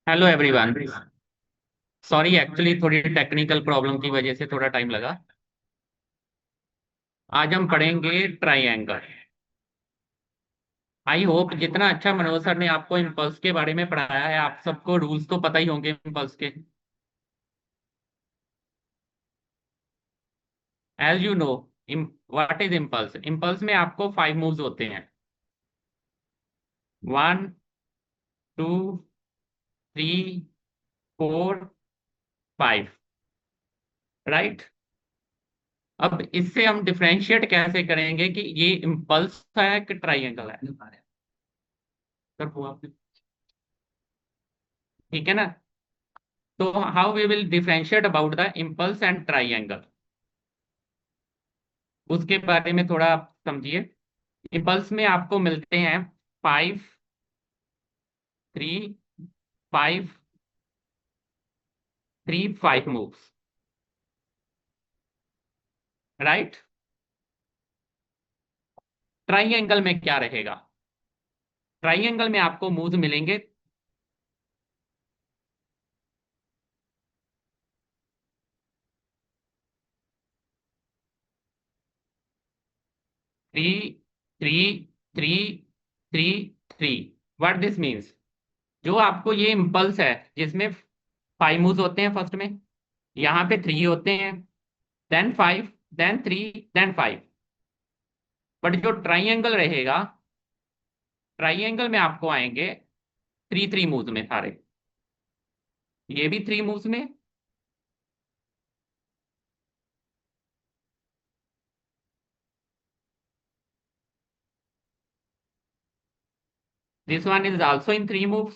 Hello everyone. Sorry, actually थोड़ी technical problem की वजह से थोड़ा टाइम लगा। आज हम पढ़ेंगे ट्राइंगल। आई होप जितना अच्छा मनोज सर ने आपको इम्पल्स के बारे में पढ़ाया है, आप सबको रूल्स तो पता ही होंगे इम्पल्स के। As you know, what is impulse. Impulse में आपको 5 मूव्स होते हैं। 1, 2, 3, 4, 5। राइट। अब इससे हम डिफरेंशिएट कैसे करेंगे कि ये इम्पल्स है कि ट्राइंगल है। सर वो आपने, ठीक है ना। तो how we will differentiate about the impulse and triangle, उसके बारे में थोड़ा आप समझिए। इम्पल्स में आपको मिलते हैं 5, 3, 5, 3, 5 मूव्स। राइट। ट्राइंगल में क्या रहेगा? ट्राइंगल में आपको मूव्स मिलेंगे। Three, three, three, three, three. What this means, जो आपको ये इम्पल्स है जिसमें 5 मूव्स होते हैं फर्स्ट में, यहाँ पे 3 होते हैं, देन 5, देन 3, देन 5। बट जो ट्राइंगल रहेगा, ट्राइंगल में आपको आएंगे 3 3 मूव्स में सारे। ये भी 3 मूव्स में। This one is also in 3 moves.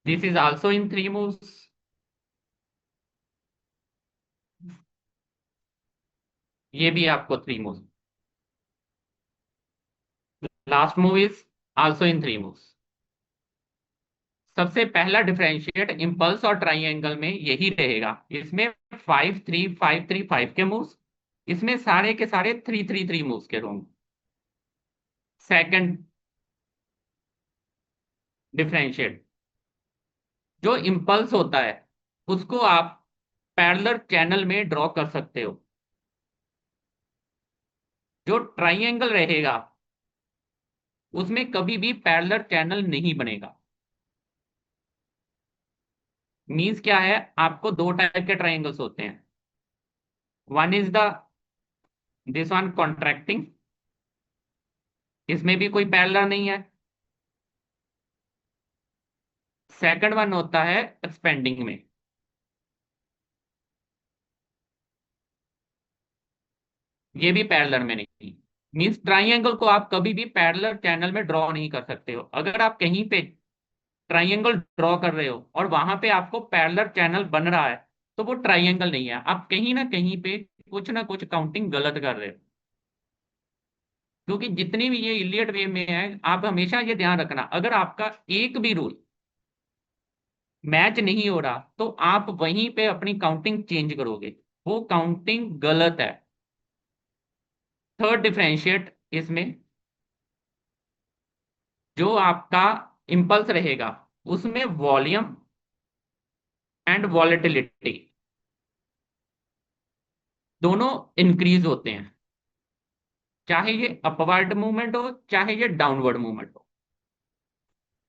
This is also in 3 moves. ये भी आपको 3 moves. Last move is also in 3 moves. सबसे पहला डिफरेंशिएट इम्पल्स और ट्राइंगल में यही रहेगा। इसमें 5 3 5 3 5 के मूव्स, इसमें सारे के सारे 3 3 3 मूव्स के होंगे। सेकंड डिफरेंशिएट, जो इम्पल्स होता है उसको आप पैरेलल चैनल में ड्रॉ कर सकते हो। जो ट्राइंगल रहेगा उसमें कभी भी पैरेलल चैनल नहीं बनेगा। मीन्स क्या है, आपको दो टाइप के ट्राइंगल्स होते हैं। One is the this one contracting, इसमें भी कोई पैरेलल नहीं है। सेकंड वन होता है एक्सपेंडिंग में, ये भी पैरेलल में नहीं। मीन्स ट्राइंगल को आप कभी भी पैरेलल चैनल में ड्रॉ नहीं कर सकते हो। अगर आप कहीं पे ट्राइंगल ड्रॉ कर रहे हो और वहां पे आपको पैरेलल चैनल बन रहा है, तो वो ट्राइंगल नहीं है। आप कहीं ना कहीं पे कुछ ना कुछ काउंटिंग गलत कर रहे हो। क्योंकि जितनी भी ये इलियट वे में है, आप हमेशा ये ध्यान रखना, अगर आपका एक भी रूल मैच नहीं हो रहा तो आप वहीं पे अपनी काउंटिंग चेंज करोगे, वो काउंटिंग गलत है। थर्ड डिफरेंशिएट इसमें, जो आपका इंपल्स रहेगा उसमें वॉल्यूम एंड वॉलेटिलिटी दोनों इंक्रीज होते हैं। चाहे ये अपवर्ड मूवमेंट हो चाहे ये डाउनवर्ड मूवमेंट हो,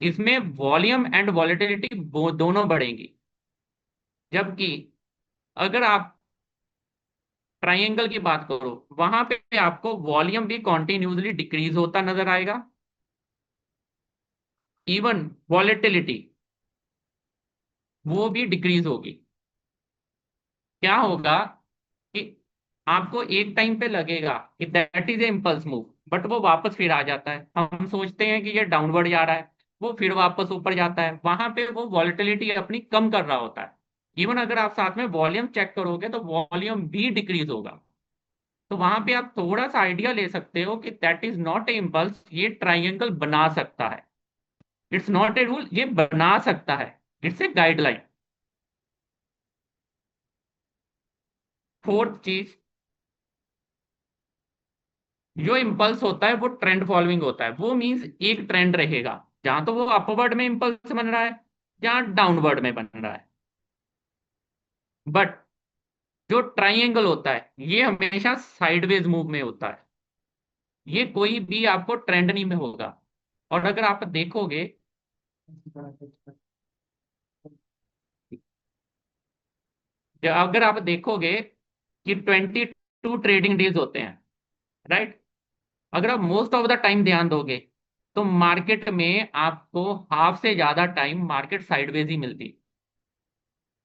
इसमें वॉल्यूम एंड वॉलेटिलिटी दोनों बढ़ेंगी। जबकि अगर आप ट्राइंगल की बात करो, वहां पे आपको वॉल्यूम भी कॉन्टिन्यूसली डिक्रीज होता नजर आएगा। इवन वॉलेटिलिटी वो भी डिक्रीज होगी। क्या होगा कि आपको एक टाइम पे लगेगा कि that is a impulse move, but वो वापस फिर आ जाता है। हम सोचते हैं कि ये डाउनवर्ड जा रहा है, वो फिर वापस ऊपर जाता है। वहां पे वो वॉलेटिलिटी अपनी कम कर रहा होता है। इवन अगर आप साथ में वॉल्यूम चेक करोगे तो वॉल्यूम भी डिक्रीज होगा। तो वहां पे आप थोड़ा सा आइडिया ले सकते हो कि that is not a impulse, ये ट्राइंगल बना सकता है। इट्स नॉट ए रूल, ये बना सकता है, इट्स ए गाइडलाइन। फोर्थ चीज, जो इम्पल्स होता है वो ट्रेंड फॉलोइंग होता है। वो मीन्स एक ट्रेंड रहेगा, जहां तो वो अपवर्ड में इम्पल्स बन रहा है, जहां डाउनवर्ड में बन रहा है। बट जो ट्राइंगल होता है ये हमेशा साइडवेज मूव में होता है, ये कोई भी आपको ट्रेंड नहीं में होगा। और अगर आप देखोगे, अगर आप देखोगे कि 22 ट्रेडिंग डेज होते हैं, राइट? अगर आप मोस्ट ऑफ द टाइम ध्यान दोगे तो मार्केट में आपको हाफ से ज्यादा टाइम मार्केट साइडवेज ही मिलती।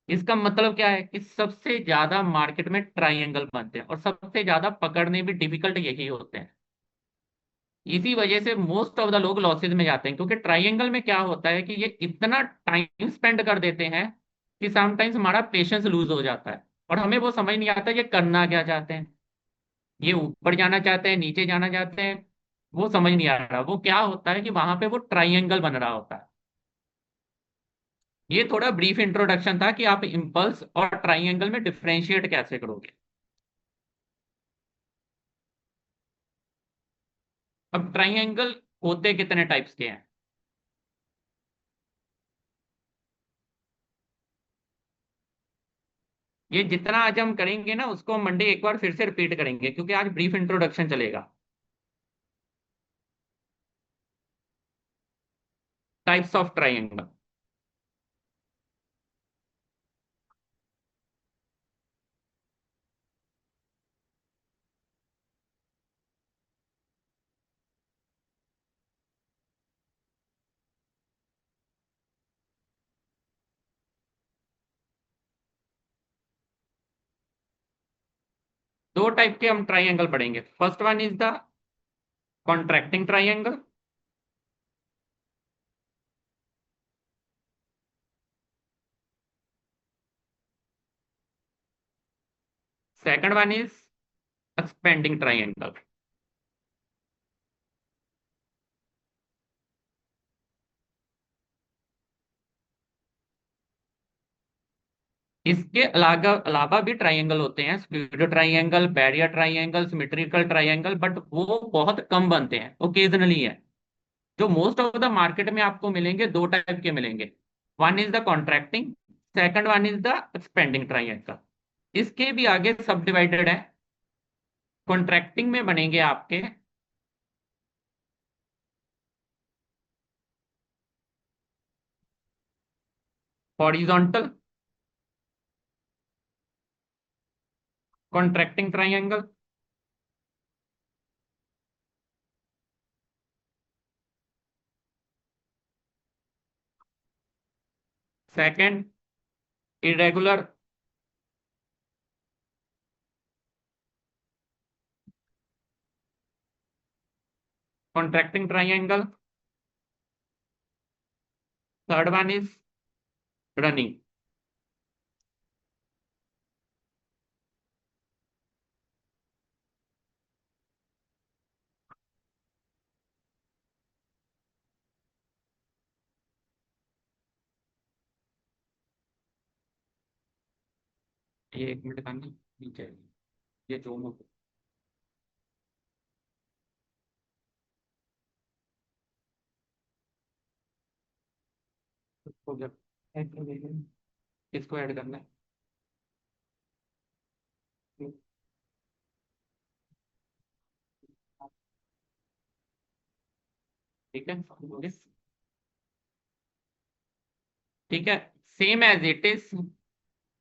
इसका मतलब क्या है कि सबसे ज्यादा मार्केट में ट्राइंगल बनते हैं, और सबसे ज्यादा पकड़ने भी डिफिकल्ट यही होते हैं। इसी वजह से मोस्ट ऑफ द लोग लॉसेज में जाते हैं, क्योंकि ट्राइंगल में क्या होता है कि ये इतना टाइम स्पेंड कर देते हैं कि समटाइम्स हमारा पेशेंस लूज हो जाता है, और हमें वो समझ नहीं आता ये करना क्या चाहते हैं। ये ऊपर जाना चाहते हैं, नीचे जाना चाहते हैं, वो समझ नहीं आ रहा। वो क्या होता है कि वहां पे वो ट्राइंगल बन रहा होता है। ये थोड़ा ब्रीफ इंट्रोडक्शन था कि आप इम्पल्स और ट्राइंगल में डिफरेंशिएट कैसे करोगे। अब ट्राइंगल होते कितने टाइप्स के हैं? ये जितना आज हम करेंगे ना, उसको हम मंडे एक बार फिर से रिपीट करेंगे, क्योंकि आज ब्रीफ इंट्रोडक्शन चलेगा। Types of triangle. दो टाइप के हम ट्राइंगल पढ़ेंगे। First one is the contracting triangle. Second one is expanding triangle. इसके अलावा अलावा भी ट्राइंगल होते हैं, skewed triangle, barrier triangle, symmetrical triangle, but वो बहुत कम बनते हैं, ओकेजनली है। जो मोस्ट ऑफ द मार्केट में आपको मिलेंगे, दो टाइप के मिलेंगे। One is the contracting, second one is the expanding triangle. इसके भी आगे सब डिवाइडेड है। कॉन्ट्रैक्टिंग में बनेंगे आपके horizontal contracting triangle, second irregular contracting triangle, third one is running. ये एक मिनट का नहीं, नीचे ये जो हो गया, ऐड कर देंगे। इसको ऐड करना है। ठीक है, ठीक है। सेम एज इट इज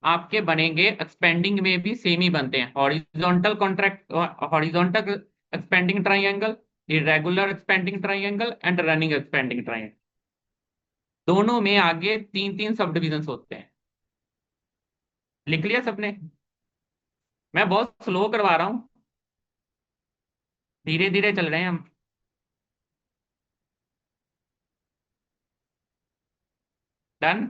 आपके बनेंगे, एक्सपेंडिंग में भी सेम ही बनते हैं। Horizontal contract, horizontal expanding triangle, irregular expanding triangle and running expanding triangle. दोनों में आगे तीन तीन सब डिविजन होते हैं। लिख लिया सबने? मैं बहुत स्लो करवा रहा हूँ, धीरे धीरे चल रहे हैं हम। Done.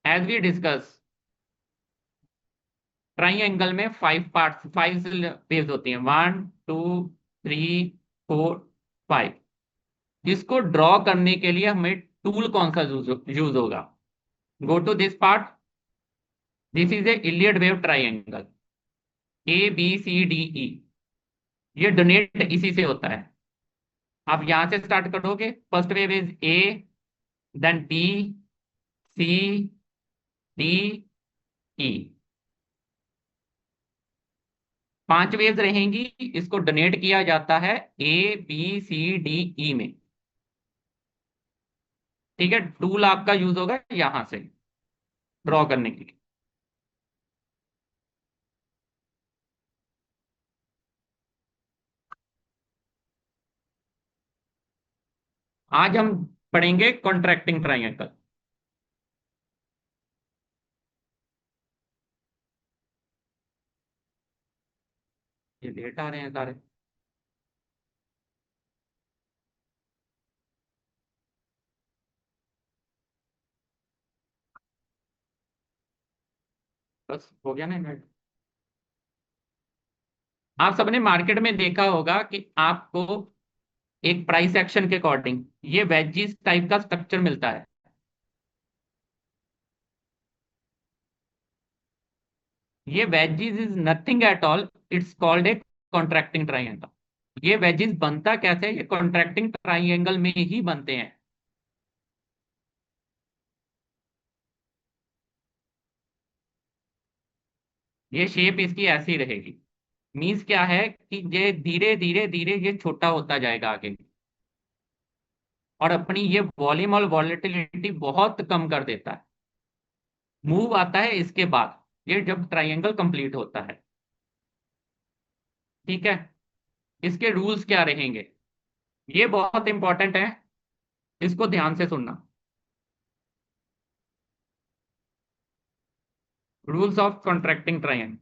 As we discuss, triangle में 5 वेव्स होती हैं, 1 2 3 4 5। इसको ड्रॉ करने के लिए हमें टूल कौन सा यूज होगा? Go to this part. This is a Elliott wave triangle, ABCDE। ये डोनेट इसी से होता है। आप यहां से स्टार्ट करोगे, first wave is A, then B, C, D, E। 5 waves रहेंगी, इसको डोनेट किया जाता है ABCDE में। ठीक है, टूल आपका यूज होगा यहां से ड्रॉ करने के लिए। आज हम पढ़ेंगे कॉन्ट्रैक्टिंग ट्राइंगल। ये लेट आ रहे हैं सारे। बस हो गया ना मिनट। आप सबने मार्केट में देखा होगा कि आपको एक प्राइस एक्शन के अकॉर्डिंग ये वेजीज टाइप का स्ट्रक्चर मिलता है। ये veggies is nothing at all, it's called a contracting triangle. ये वेजीज बनता कैसे? ये कॉन्ट्रैक्टिंग ट्राइंगल में ही बनते हैं। ये शेप इसकी ऐसी रहेगी। मीन्स क्या है कि ये धीरे धीरे धीरे ये छोटा होता जाएगा आगे, और अपनी ये वॉल्यूम और वॉलेटिलिटी बहुत कम कर देता है। मूव आता है इसके बाद, ये जब ट्राइंगल कंप्लीट होता है। ठीक है, इसके रूल्स क्या रहेंगे, ये बहुत इंपॉर्टेंट है, इसको ध्यान से सुनना। Rules of contracting triangle.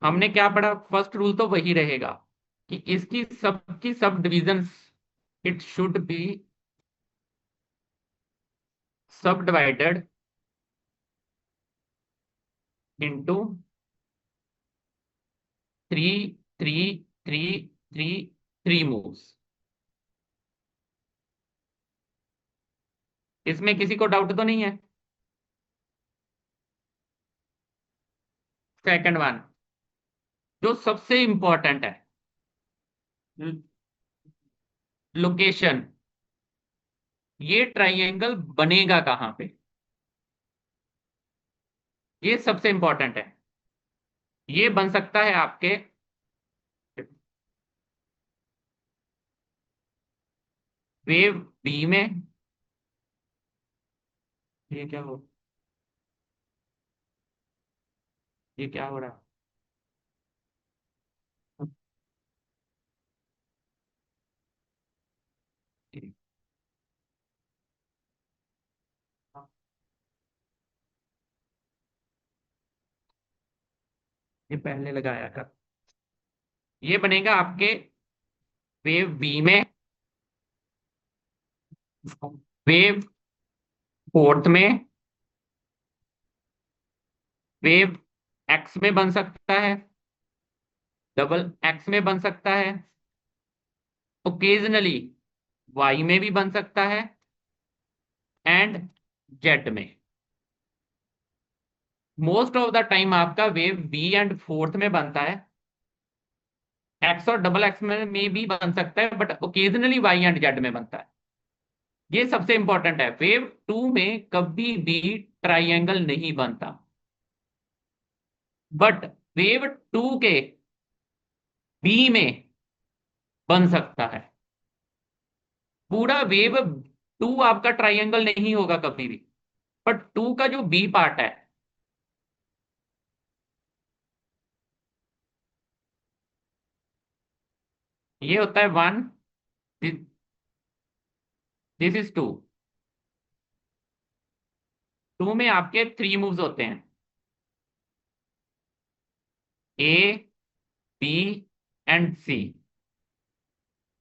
हमने क्या पढ़ा? फर्स्ट रूल तो वही रहेगा कि इसकी सबकी sub division, it should be सब डिवाइडेड इनटू 3 3 3 3 मूव्स। इसमें किसी को डाउट तो नहीं है? सेकंड वन, जो सबसे इंपॉर्टेंट है, लोकेशन। ये ट्राइंगल बनेगा कहां पे, ये सबसे इंपॉर्टेंट है। ये बन सकता है आपके वेव बी में। ये क्या हो, ये क्या हो रहा है? ये पहले लगाया था। ये बनेगा आपके वेव बी में, वेव फोर्थ में, वेव एक्स में बन सकता है, डबल एक्स में बन सकता है, ओकेजनली वाई में भी बन सकता है, एंड जेड में। मोस्ट ऑफ द टाइम आपका वेव बी एंड फोर्थ में बनता है। एक्स और डबल एक्स में भी बन सकता है, but occasionally Y and Z में बनता है। ये सबसे इंपॉर्टेंट है, वेव टू में कभी भी ट्राइंगल नहीं बनता, बट वेव टू के बी में बन सकता है। पूरा वेव टू आपका ट्राइंगल नहीं होगा कभी भी, बट टू का जो बी पार्ट है, ये होता है 1, दिस इज 2। 2 में आपके 3 मूव्स होते हैं, ए, बी एंड सी।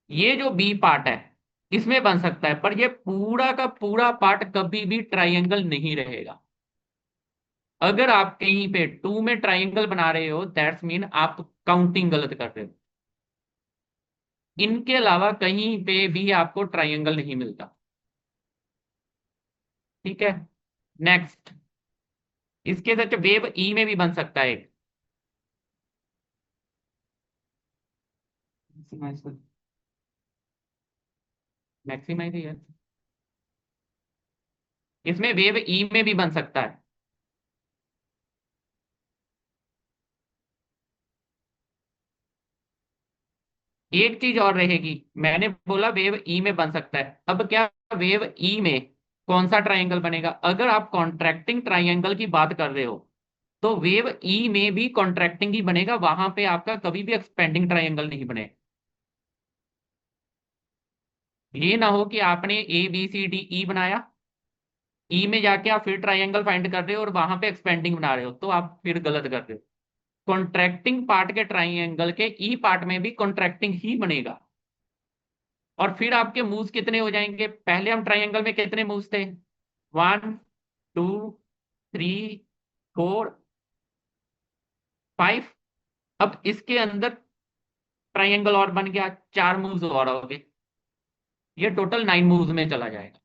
ये जो बी पार्ट है इसमें बन सकता है, पर ये पूरा का पूरा पार्ट कभी भी ट्राइंगल नहीं रहेगा। अगर आप कहीं पे 2 में ट्राइंगल बना रहे हो, दैट्स मीन आप काउंटिंग गलत कर रहे हो। इनके अलावा कहीं पे भी आपको ट्राइंगल नहीं मिलता। ठीक है, नेक्स्ट। इसके साथ वेव ई में भी बन सकता है एक। मैक्सिमाइज है, इसमें वेव ई में भी बन सकता है। एक चीज और रहेगी, मैंने बोला वेव ई में बन सकता है, अब क्या वेव ई में कौन सा ट्रायंगल बनेगा? अगर आप कॉन्ट्रैक्टिंग ट्रायंगल की बात कर रहे हो तो वेव ई में भी कॉन्ट्रैक्टिंग ही बनेगा, वहां पे आपका कभी भी एक्सपेंडिंग ट्रायंगल नहीं बनेगा। ये ना हो कि आपने ए बी सी डी ई बनाया, ई में जाके आप फिर ट्रायंगल फाइंड कर रहे हो और वहां पे एक्सपेंडिंग बना रहे हो, तो आप फिर गलत कर रहे हो। कॉन्ट्रैक्टिंग पार्ट के ट्राइंगल के ई पार्ट में भी कॉन्ट्रैक्टिंग ही बनेगा। और फिर आपके मूव्स कितने हो जाएंगे? पहले हम ट्राइंगल में कितने मूव्स थे? 1, 2, 3, 4, 5। अब इसके अंदर ट्राइंगल और बन गया, 4 मूव्स और हो गए, ये टोटल 9 मूव्स में चला जाएगा।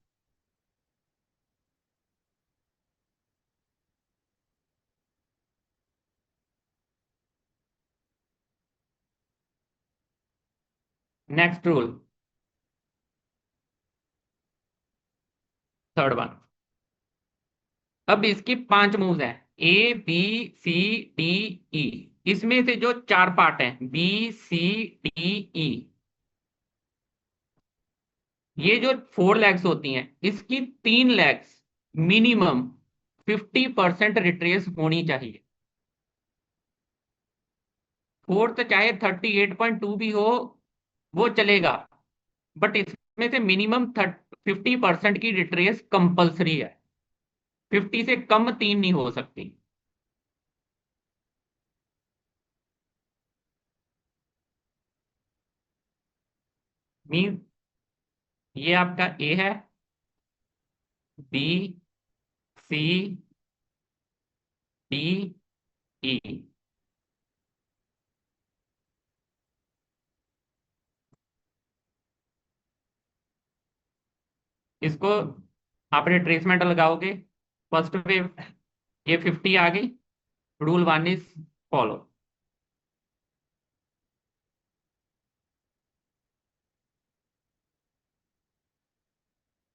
Next rule, third one. अब इसकी 5 मूव्स हैं, ए बी सी डी ई। इसमें से जो 4 पार्ट हैं, बी सी डी ई, ये जो 4 लेग्स होती हैं, इसकी 3 लेग्स मिनिमम 50% रिट्रेस होनी चाहिए। फोर्थ चाहे 38.2 भी हो, वो चलेगा, बट इसमें से मिनिमम 50% की रिट्रेस कंपलसरी है। 50 से कम 3 नहीं हो सकती। मीन ये आपका ए है, बी, सी, डी, ई। इसको आप रिट्रेसमेंट लगाओगे, फर्स्ट वेव ये 50 आ गई, रूल 1 इज फॉलो।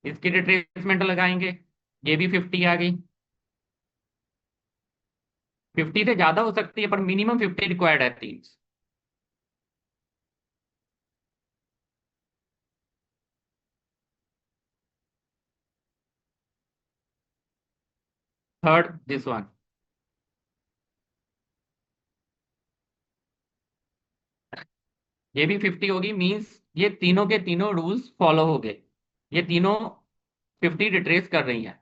इसकी रिट्रेसमेंट लगाएंगे, ये भी 50 आ गई। 50 से ज्यादा हो सकती है, पर मिनिमम 50 रिक्वायर्ड है, तीन। थर्ड दिस वन, ये भी 50 होगी, मींस ये तीनों के तीनों रूल्स फॉलो हो गए, ये तीनों 50 रिट्रेस कर रही हैं।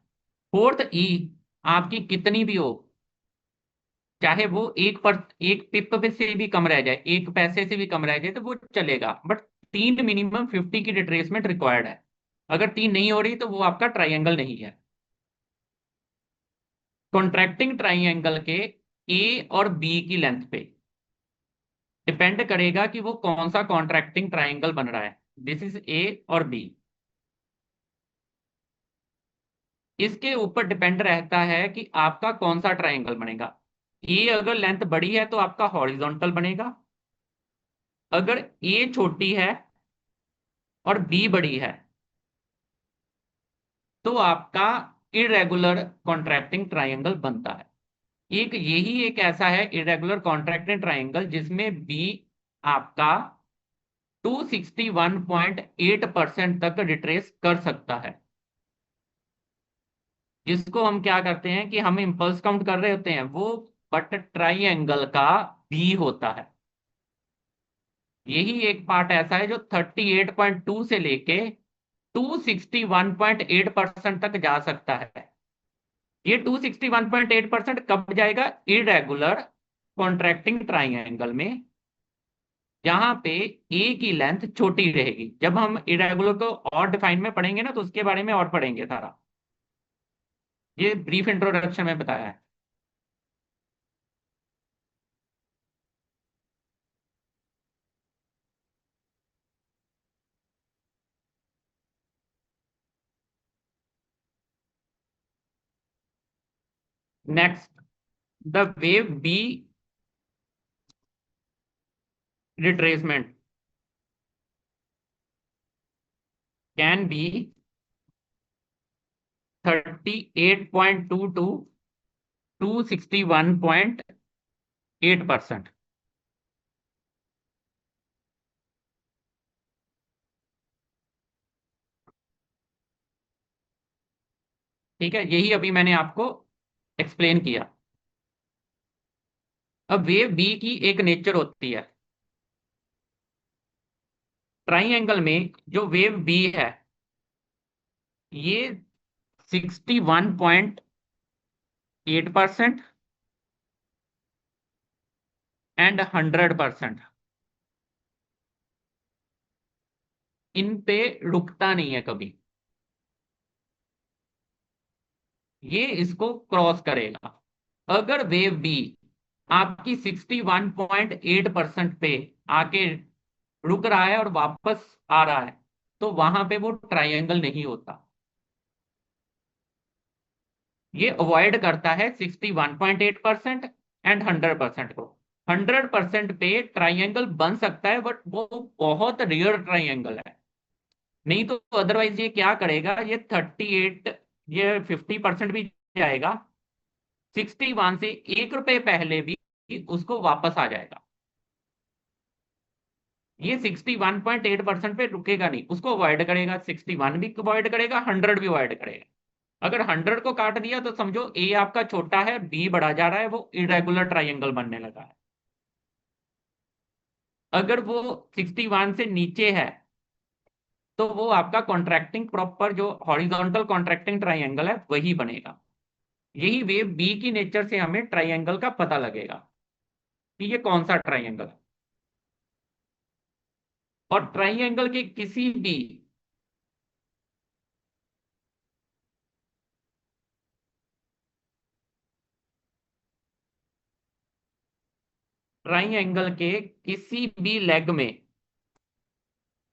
फोर्थ ई आपकी कितनी भी हो, चाहे वो एक पिप पे से भी कम रह जाए, एक पैसे से भी कम रह जाए, तो वो चलेगा, बट तीन मिनिमम 50 की रिट्रेसमेंट रिक्वायर्ड है। अगर तीन नहीं हो रही तो वो आपका ट्राइंगल नहीं है। कॉन्ट्रैक्टिंग ट्राइंगल के ए और बी की लेंथ पे डिपेंड करेगा कि वो कौन सा कॉन्ट्रैक्टिंग ट्राइंगल बन रहा है। दिस इज ए और बी। इसके ऊपर डिपेंड रहता है कि आपका कौन सा ट्राइंगल बनेगा। ए अगर लेंथ बड़ी है तो आपका हॉरिजॉन्टल बनेगा, अगर ए छोटी है और बी बड़ी है तो आपका इरेगुलर कॉन्ट्रैक्टिंग ट्राइंगल बनता है। एक यही एक ऐसा है इरेगुलर कॉन्ट्रैक्टिंग ट्राइंगल जिसमें बी आपका 261.8% तक रिट्रेस कर सकता है, जिसको हम क्या करते हैं कि हम इंपल्स काउंट कर रहे होते हैं वो, बट ट्राइंगल का बी होता है। यही एक पार्ट ऐसा है जो 38.2 से लेके 261.8% तक जा सकता है। ये 261.8% कब जाएगा? इरेगुलर कॉन्ट्रैक्टिंग ट्राइंगल में, जहां पे ए की लेंथ छोटी रहेगी। जब हम इरेगुलर को और डिफाइन में पढ़ेंगे ना, तो उसके बारे में और पढ़ेंगे सारा। ये ब्रीफ इंट्रोडक्शन में बताया है। Next, the wave B retracement can be 38.2 to 61.8%। ठीक है, यही अभी मैंने आपको एक्सप्लेन किया। अब वेव बी की एक नेचर होती है। ट्राइंगल में जो वेव बी है, ये 61.8% एंड 100%, इन पे रुकता नहीं है कभी। ये इसको क्रॉस करेगा। अगर वेव बी आपकी 61.8% पे आके रुक रहा है और वापस आ रहा है, तो वहां पे वो ट्राइंगल नहीं होता। ये अवॉइड करता है 61.8% एंड 100% को। 100% पे ट्राइंगल बन सकता है, बट वो बहुत रेयर ट्राइंगल है। नहीं तो अदरवाइज ये क्या करेगा, ये 38, ये 50% भी जाएगा, 61 से 1 रुपए पहले भी उसको वापस आ जाएगा। ये 61.8% पे रुकेगा नहीं, उसको अवॉइड करेगा। 61 भी अवॉइड करेगा, 100 भी अवॉइड करेगा। अगर 100 को काट दिया तो समझो ए आपका छोटा है, बी बढ़ा जा रहा है, वो इरेगुलर ट्राइंगल बनने लगा है। अगर वो 61 से नीचे है, तो वो आपका कॉन्ट्रैक्टिंग प्रॉपर जो हॉरिजॉन्टल कॉन्ट्रैक्टिंग ट्राइंगल है वही बनेगा। यही वेव बी की नेचर से हमें ट्राइंगल का पता लगेगा कि ये कौन सा ट्राइंगल है। और ट्राइंगल के किसी भी ट्राइंगल के किसी भी लेग में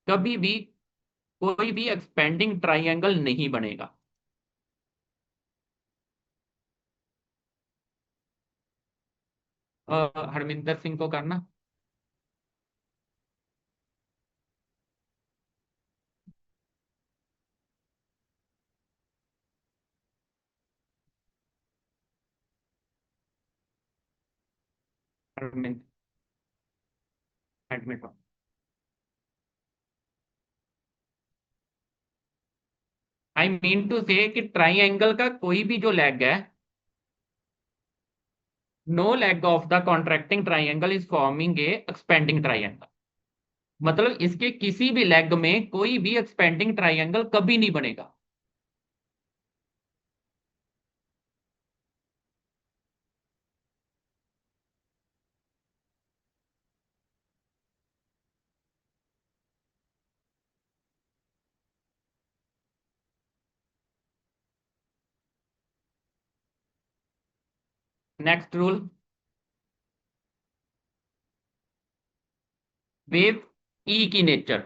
कभी भी कोई भी एक्सपेंडिंग ट्राइंगल नहीं बनेगा। हरमिंदर सिंह को करना। Harminder, admit. I mean to say कि ट्राइंगल का कोई भी जो लेग है, no leg of the contracting triangle is forming a expanding triangle. मतलब इसके किसी भी लेग में कोई भी एक्सपेंडिंग ट्राइंगल कभी नहीं बनेगा। नेक्स्ट रूल, वेव ई की नेचर।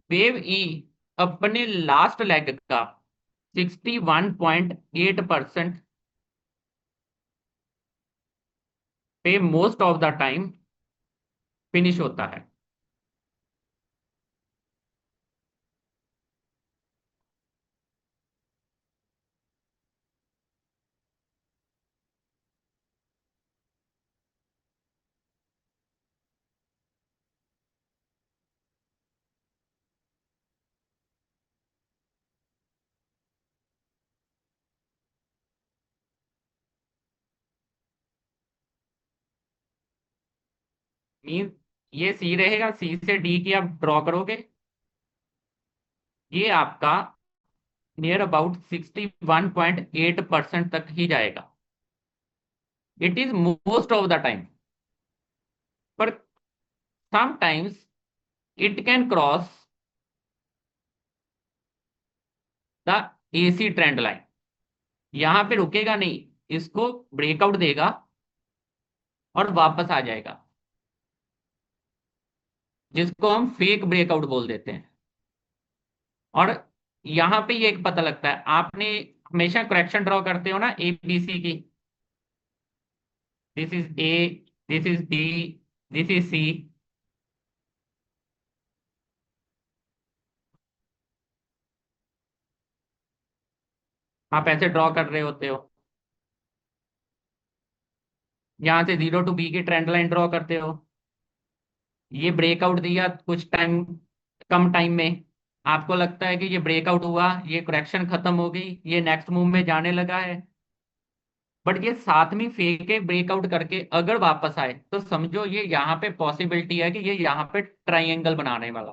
वेव ई अपने लास्ट लेग का 61.8% पे most of the time finish होता है। मीन ये सी रहेगा, सी से डी की आप ड्रॉ करोगे, ये आपका नियर अबाउट 61.8% तक ही जाएगा। It is most of the time, पर sometimes it can cross the AC trend line. यहां पे रुकेगा नहीं, इसको ब्रेकआउट देगा और वापस आ जाएगा, जिसको हम फेक ब्रेकआउट बोल देते हैं। और यहां पे ये एक पता लगता है, आपने हमेशा करेक्शन ड्रॉ करते हो ना ABC की, this is A, this is B, this is C. आप ऐसे ड्रॉ कर रहे होते हो, यहां से 0 to B की ट्रेंड लाइन ड्रॉ करते हो। ये ब्रेकआउट दिया कुछ टाइम, कम टाइम में, आपको लगता है कि ये ब्रेकआउट हुआ, ये करेक्शन खत्म हो गई, ये नेक्स्ट मूव में जाने लगा है। बट ये साथ में फेक के ब्रेकआउट करके अगर वापस आए तो समझो ये यहाँ पे पॉसिबिलिटी है कि ये यहाँ पे ट्राइंगल बनाने वाला।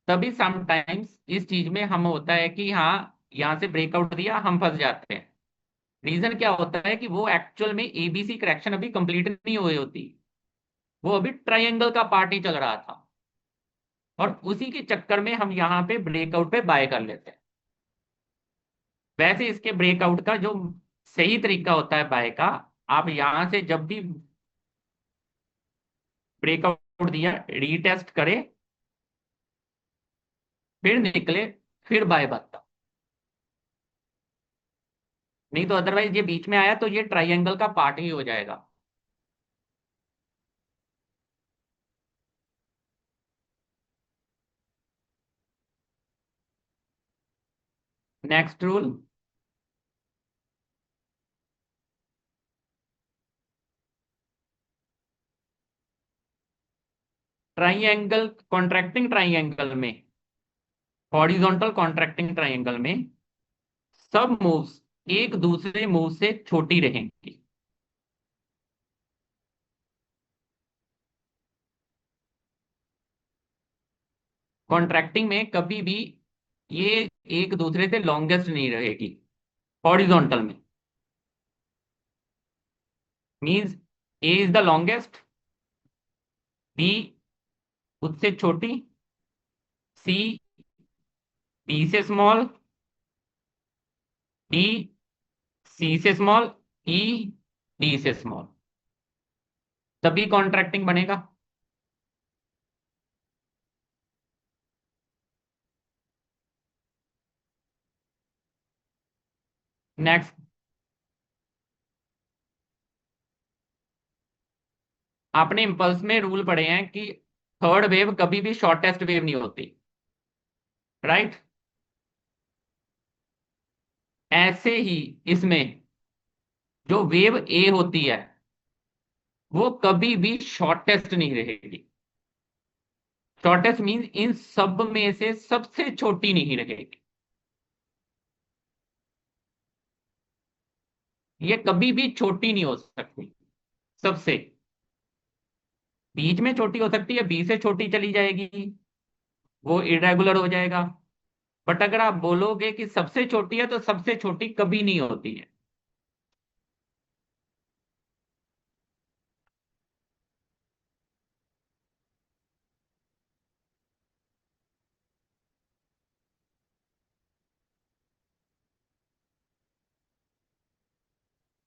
तभी समटाइम्स इस चीज में हम होता है कि हाँ, यहाँ से ब्रेकआउट दिया, हम फंस जाते हैं। रीजन क्या होता है कि वो एक्चुअल में ABC करेक्शन अभी कंप्लीट नहीं हुई होती, वो अभी ट्राइंगल का पार्ट ही चल रहा था, और उसी के चक्कर में हम यहाँ पे ब्रेकआउट पे बाय कर लेते हैं। वैसे इसके ब्रेकआउट का जो सही तरीका होता है बाय का, आप यहां से जब भी ब्रेकआउट दिया रीटेस्ट करें, फिर निकले, फिर बाय बता। नहीं तो अदरवाइज ये बीच में आया तो ये ट्राइंगल का पार्ट ही हो जाएगा। Next rule, triangle contracting triangle में, हॉरिजॉन्टल कॉन्ट्रैक्टिंग ट्राइंगल में सब मूव्स एक दूसरे मूव से छोटी रहेंगी। कॉन्ट्रैक्टिंग में कभी भी ये एक दूसरे से लॉन्गेस्ट नहीं रहेगी। हॉरिजॉन्टल में means A is the longest, B उससे छोटी, सी बी से स्मॉल, डी सी से स्मॉल, ई डी से स्मॉल, तभी कॉन्ट्रैक्टिंग बनेगा। नेक्स्ट, आपने इंपल्स में रूल पढ़े हैं कि थर्ड वेव कभी भी शॉर्टेस्ट वेव नहीं होती, राइट? ऐसे ही इसमें जो वेव ए होती है वो कभी भी शॉर्टेस्ट नहीं रहेगी। शॉर्टेस्ट मींस इन सब में से सबसे छोटी नहीं रहेगी। ये कभी भी छोटी नहीं हो सकती सबसे। बीच में छोटी हो सकती है, बी से छोटी चली जाएगी, वो इरेगुलर हो जाएगा। बट अगर आप बोलोगे कि सबसे छोटी है तो सबसे छोटी कभी नहीं होती है।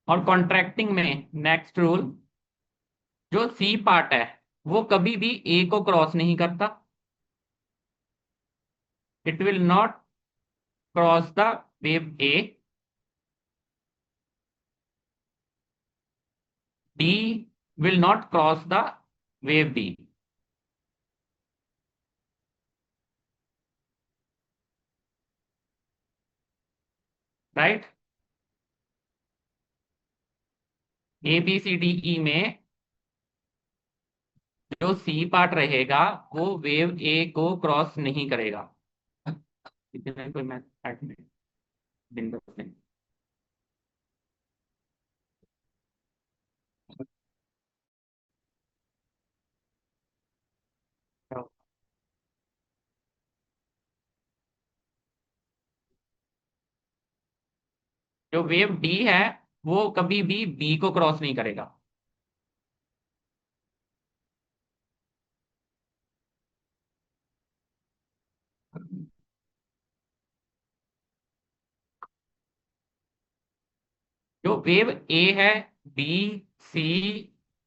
और कॉन्ट्रैक्टिंग में नेक्स्ट रूल, जो सी पार्ट है वो कभी भी ए को क्रॉस नहीं करता। It will not cross the wave A. D will not cross the wave B, right? A B C D E में जो सी पार्ट रहेगा वो वेव ए को क्रॉस नहीं करेगा। इतने कोई मैथ दिन जो वेव डी है वो कभी भी बी को क्रॉस नहीं करेगा। जो वेव ए है, बी, सी,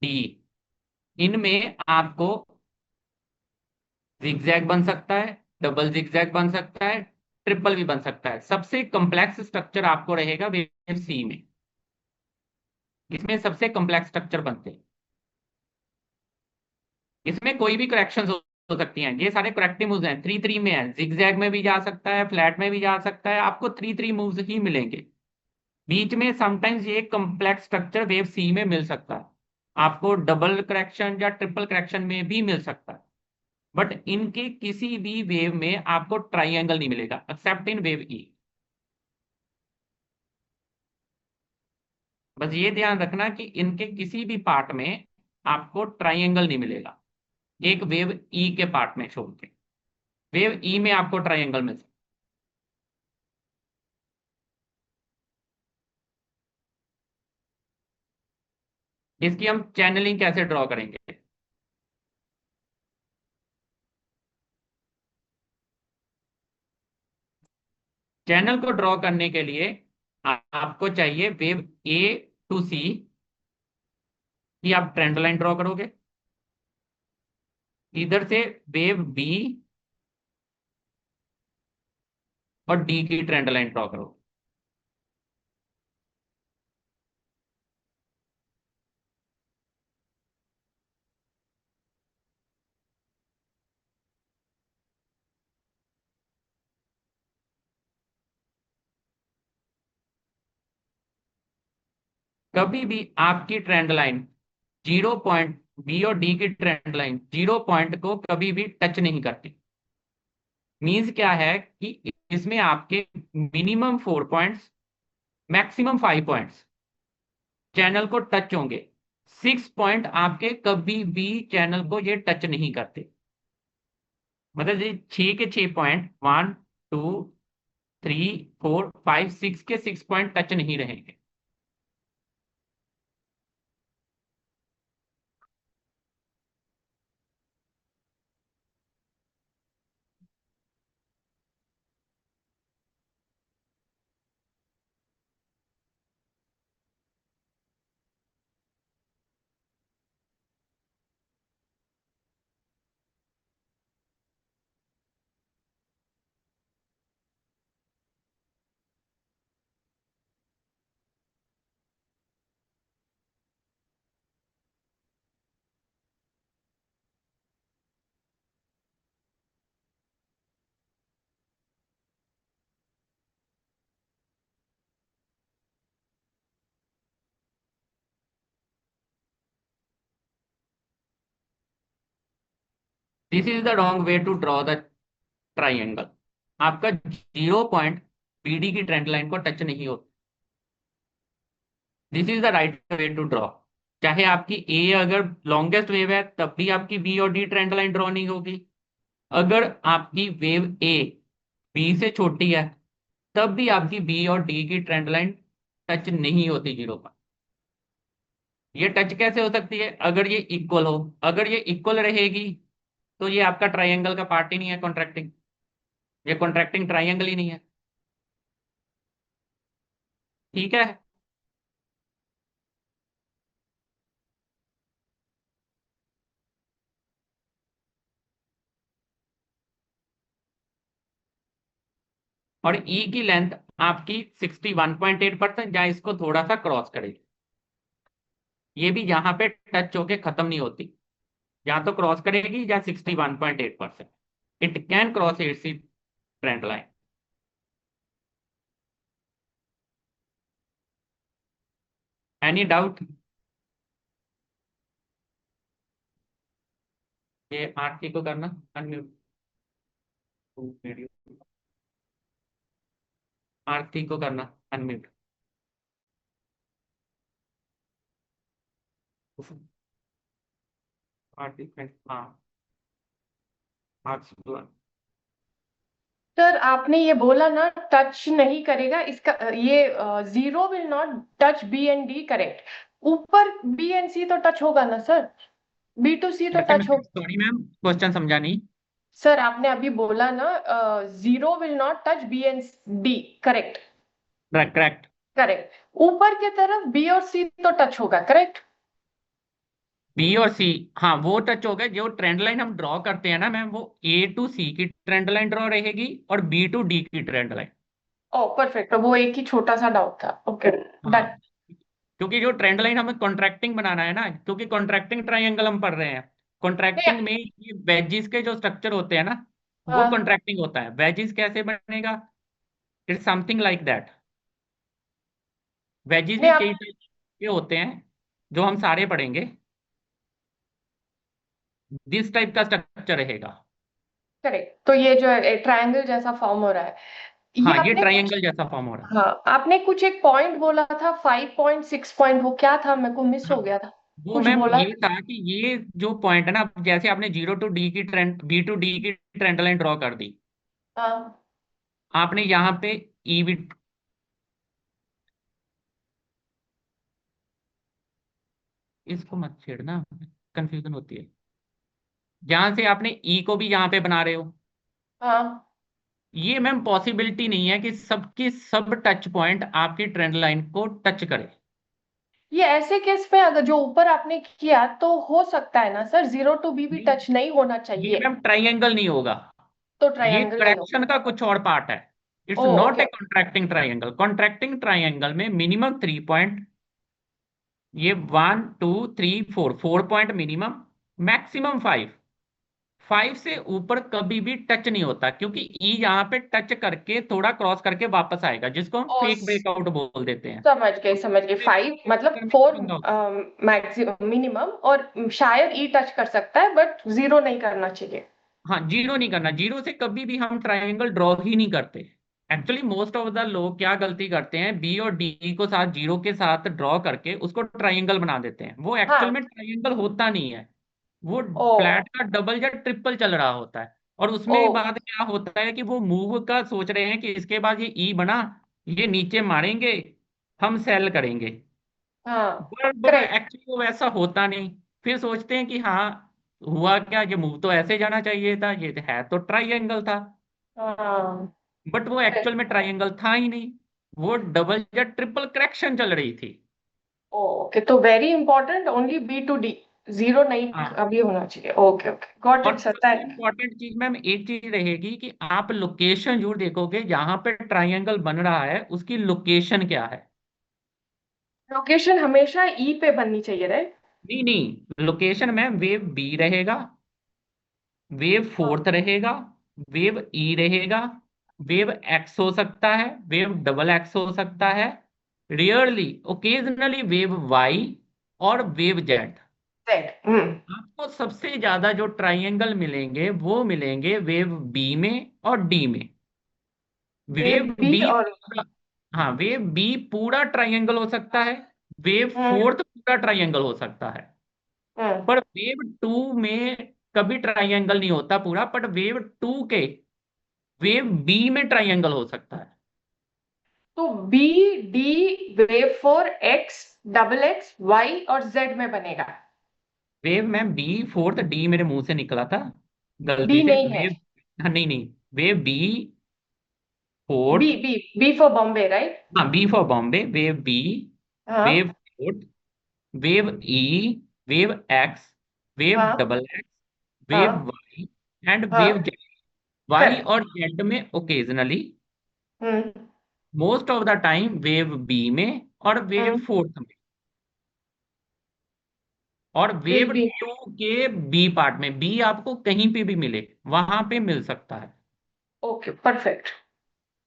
डी, इनमें आपको जिगजैग बन सकता है, डबल जिगजैग बन सकता है, ट्रिपल भी बन सकता है। सबसे कॉम्प्लेक्स स्ट्रक्चर आपको रहेगा वेव सी में। इसमें सबसे कॉम्प्लेक्स स्ट्रक्चर बनते हैं। इसमें कोई भी करेक्शन हो सकती हैं। ये सारे करेक्टिव मूव्स हैं, थ्री थ्री में है, जिगजैग में भी जा सकता है, फ्लैट में भी जा सकता है, आपको थ्री थ्री मूव्स ही मिलेंगे। बीच में समटाइम्स ये कॉम्प्लेक्स स्ट्रक्चर वेव सी में मिल सकता है, आपको डबल करेक्शन या ट्रिपल करेक्शन में भी मिल सकता है। बट इनके किसी भी वेव में आपको ट्राइंगल नहीं मिलेगा एक्सेप्ट इन वेव ई। बस ये ध्यान रखना कि इनके किसी भी पार्ट में आपको ट्राइंगल नहीं मिलेगा, एक वेव ई के पार्ट में छोड़ के। वेव ई में आपको ट्राइंगल मिल सकता है। इसकी हम चैनलिंग कैसे ड्रॉ करेंगे? चैनल को ड्रॉ करने के लिए आपको चाहिए वेव ए टू सी की आप ट्रेंड लाइन ड्रॉ करोगे। इधर से वेव बी और डी की ट्रेंड लाइन ड्रॉ करोगे। कभी भी आपकी ट्रेंड लाइन 0 पॉइंट, बी और डी की ट्रेंड लाइन 0 पॉइंट को कभी भी टच नहीं करती। मीन्स क्या है कि इसमें आपके minimum 4 points, maximum 5 points channel को टच होंगे। 6 पॉइंट आपके कभी भी चैनल को ये टच नहीं करते। मतलब ये 6 के 6 पॉइंट, 1, 2, 3, 4, 5, 6 के 6 पॉइंट टच नहीं रहेंगे। This is the wrong way to draw the triangle. आपका 0 पॉइंट बीडी की ट्रेंड लाइन को टच नहीं होता। This is the right way to draw. चाहे आपकी ए अगर लॉन्गेस्ट वेव है तब भी आपकी बी और डी ट्रेंड लाइन ड्रॉ नहीं होगी। अगर आपकी वेव ए बी से छोटी है तब भी आपकी बी और डी की ट्रेंड लाइन टच नहीं होती 0 पर। ये टच कैसे हो सकती है? अगर ये इक्वल हो। अगर ये इक्वल रहेगी तो ये आपका ट्राइंगल का पार्ट ही नहीं है कॉन्ट्रैक्टिंग। ये कॉन्ट्रैक्टिंग ट्राइंगल ही नहीं है। ठीक है। और ई की लेंथ आपकी 61.8% या इसको थोड़ा सा क्रॉस करेगी। ये भी यहाँ पे टच होके खत्म नहीं होती, या तो क्रॉस करेगी या 61.8%। It can cross it's trend line. Any doubt? ये आरती को करना अनम्यूट, वीडियो आरती को करना अनम्यूट। आरती हाँ, आरती सर आपने ये बोला ना, टच नहीं करेगा इसका, ये zero will not touch B and D, correct. ऊपर बी एंड सी तो टच होगा ना सर, बी टू सी तो कैसे टच मैम? हो। सॉरी मैम, क्वेश्चन समझा नहीं। सर आपने अभी बोला ना, zero will not touch B and D, correct. Correct correct. Correct. ऊपर की तरफ बी और सी तो टच होगा, करेक्ट। बी और सी, हाँ वो टच हो गए। जो ट्रेंड लाइन हम ड्रॉ करते हैं ना मैम, वो ए टू सी की ट्रेंड लाइन ड्रॉ रहेगी और बी टू डी की ट्रेंड लाइन। ओ परफेक्ट, वो एक ही छोटा सा डाउट था, ओके। हाँ, डन। क्योंकि जो ट्रेंड लाइन हमें कॉन्ट्रैक्टिंग बनाना है ना, क्योंकि कॉन्ट्रैक्टिंग ट्राइंगल हम पढ़ रहे हैं। कॉन्ट्रैक्टिंग में ये वेजिस के जो स्ट्रक्चर होते हैं ना, वो हाँ। कॉन्ट्रैक्टिंग होता है। वेजिस कैसे बनेगा? It's something like that. Wedges नहीं भी आप। कई टाइप के होते हैं, जो हम सारे पढ़ेंगे। दिस टाइप का स्ट्रक्चर रहेगा। करेक्ट, तो ये जो है ट्रायंगल जैसा फॉर्म हो रहा है, ये हाँ, ये आपने कुछ। ट्राइंगल जैसा फॉर्म हो रहा है। हाँ, आपने कुछ एक पॉइंट बोला था, 5.6 पॉइंट, वो क्या था, मेरे को मिस हाँ, हो गया था। वो कुछ मैम बोला ये था कि ये जो पॉइंट है ना, जैसे आपने जीरो टू डी की ट्रेंड, बी टू डी की ट्रेंड लाइन ड्रॉ कर दी, था। हाँ। आपने यहाँ पे ई भी, इसको मत छेड़ना, कंफ्यूजन होती है। जहां से आपने ई को भी यहाँ पे बना रहे हो, हाँ, ये मैम पॉसिबिलिटी नहीं है कि सबके सब टच पॉइंट आपकी ट्रेंड लाइन को टच करे। ये ऐसे केस में अगर जो ऊपर आपने किया तो हो सकता है ना सर, जीरो टू बी भी नहीं, टच नहीं होना ये चाहिए। मैम ट्राइंगल नहीं होगा। तो ये ट्रायंगल नहीं होगा। करेक्शन का कुछ और पार्ट है। It's O not okay. A contracting triangle. Contracting triangle में मिनिमम 3 पॉइंट, ये 1 2 3 4, 4 पॉइंट मिनिमम, मैक्सिमम 5। 5 से ऊपर कभी भी टच नहीं होता, क्योंकि ई यहाँ पे टच करके थोड़ा क्रॉस करके वापस आएगा, जिसको हम ओ फेक ब्रेकआउट बोल देते हैं। समझ गए, तो समझ गए, फेक 5 मतलब ब्रेकआउट में 4 बंगा होता मैक्सिमम मिनिमम, और शायद ई टच कर सकता है बट जीरो नहीं करना चाहिए। है। हाँ, जीरो नहीं करना। जीरो से कभी भी हम ट्राइंगल ड्रॉ ही नहीं करते। एक्चुअली मोस्ट ऑफ द लोग क्या गलती करते हैं, बी और डी को साथ जीरो के साथ ड्रॉ करके उसको ट्राइंगल बना देते हैं। वो एक्चुअल हाँ। में ट्राइंगल होता नहीं है। वो ओ। फ्लैट का डबल या ट्रिपल चल रहा होता है। और ओ। उसमें बाद क्या होता है कि वो मूव का सोच रहे हैं कि इसके बाद ये ई बना, ये नीचे मारेंगे, हम सेल करेंगे। हाँ। पर करेक्ट। एक्चुअली वो वैसा होता नहीं। फिर सोचते हैं कि हाँ, हुआ क्या, ये मूव तो ऐसे जाना चाहिए था, ये है तो ट्राइएंगल था। हाँ। बट वो एक्चुअल में ट्राइएंगल था ही नहीं, वो डबल या ट्रिपल करेक्शन चल रही थी। ओके, तो very important, only B to D, zero नहीं हाँ, अभी होना चाहिए, ओके ओके, गॉट और इट सर, सबसे इंपॉर्टेंट चीज मैम एक चीज रहेगी कि आप लोकेशन जरूर देखोगे, जहां पे ट्राइएंगल बन रहा है उसकी लोकेशन क्या है। लोकेशन हमेशा ई पे बननी चाहिए, राइट। नहीं नहीं, लोकेशन में वेव बी रहेगा, वेव फोर्थ रहेगा, वेव ई रहेगा, वेव एक्स हो सकता है, वेव डबल एक्स हो सकता है, रियरली ओकेजनली वेव वाई, और वेव जेड। जेड। आपको सबसे ज्यादा जो ट्राइएंगल मिलेंगे वो मिलेंगे वेव बी में और डी में। वेव वेव बी बी और। पूरा, हाँ वेव बी पूरा ट्राइएंगल हो सकता है। Wave hmm. फोर्थ पूरा ट्राइएंगल हो सकता है। हम्म। पर वेव टू में कभी ट्राइएंगल नहीं होता पूरा, पर वेव टू के, वेव बी में ट्राइएंगल हो सकता है। तो B D wave four X double X Y और जेड में बनेगा। वेव में बी फोर्थ, डी मेरे मुंह से निकला था बी गलती से। नहीं है। वेव, हाँ नहीं नहीं, wave B B fourth, B B for Bombay, right. हाँ B for Bombay, wave B, wave हाँ। Fourth, wave E, wave X, wave हाँ। डबल एक्स, वेव हाँ। वाई, एंड वेव हाँ। जेड। Y correct. और Z में occasionally, hmm. Most of the time wave B में और wave hmm. Fourth में, और विल वेव बी। टू के बी पार्ट में। बी आपको कहीं पे भी मिले, वहां पे मिल सकता है। Okay perfect.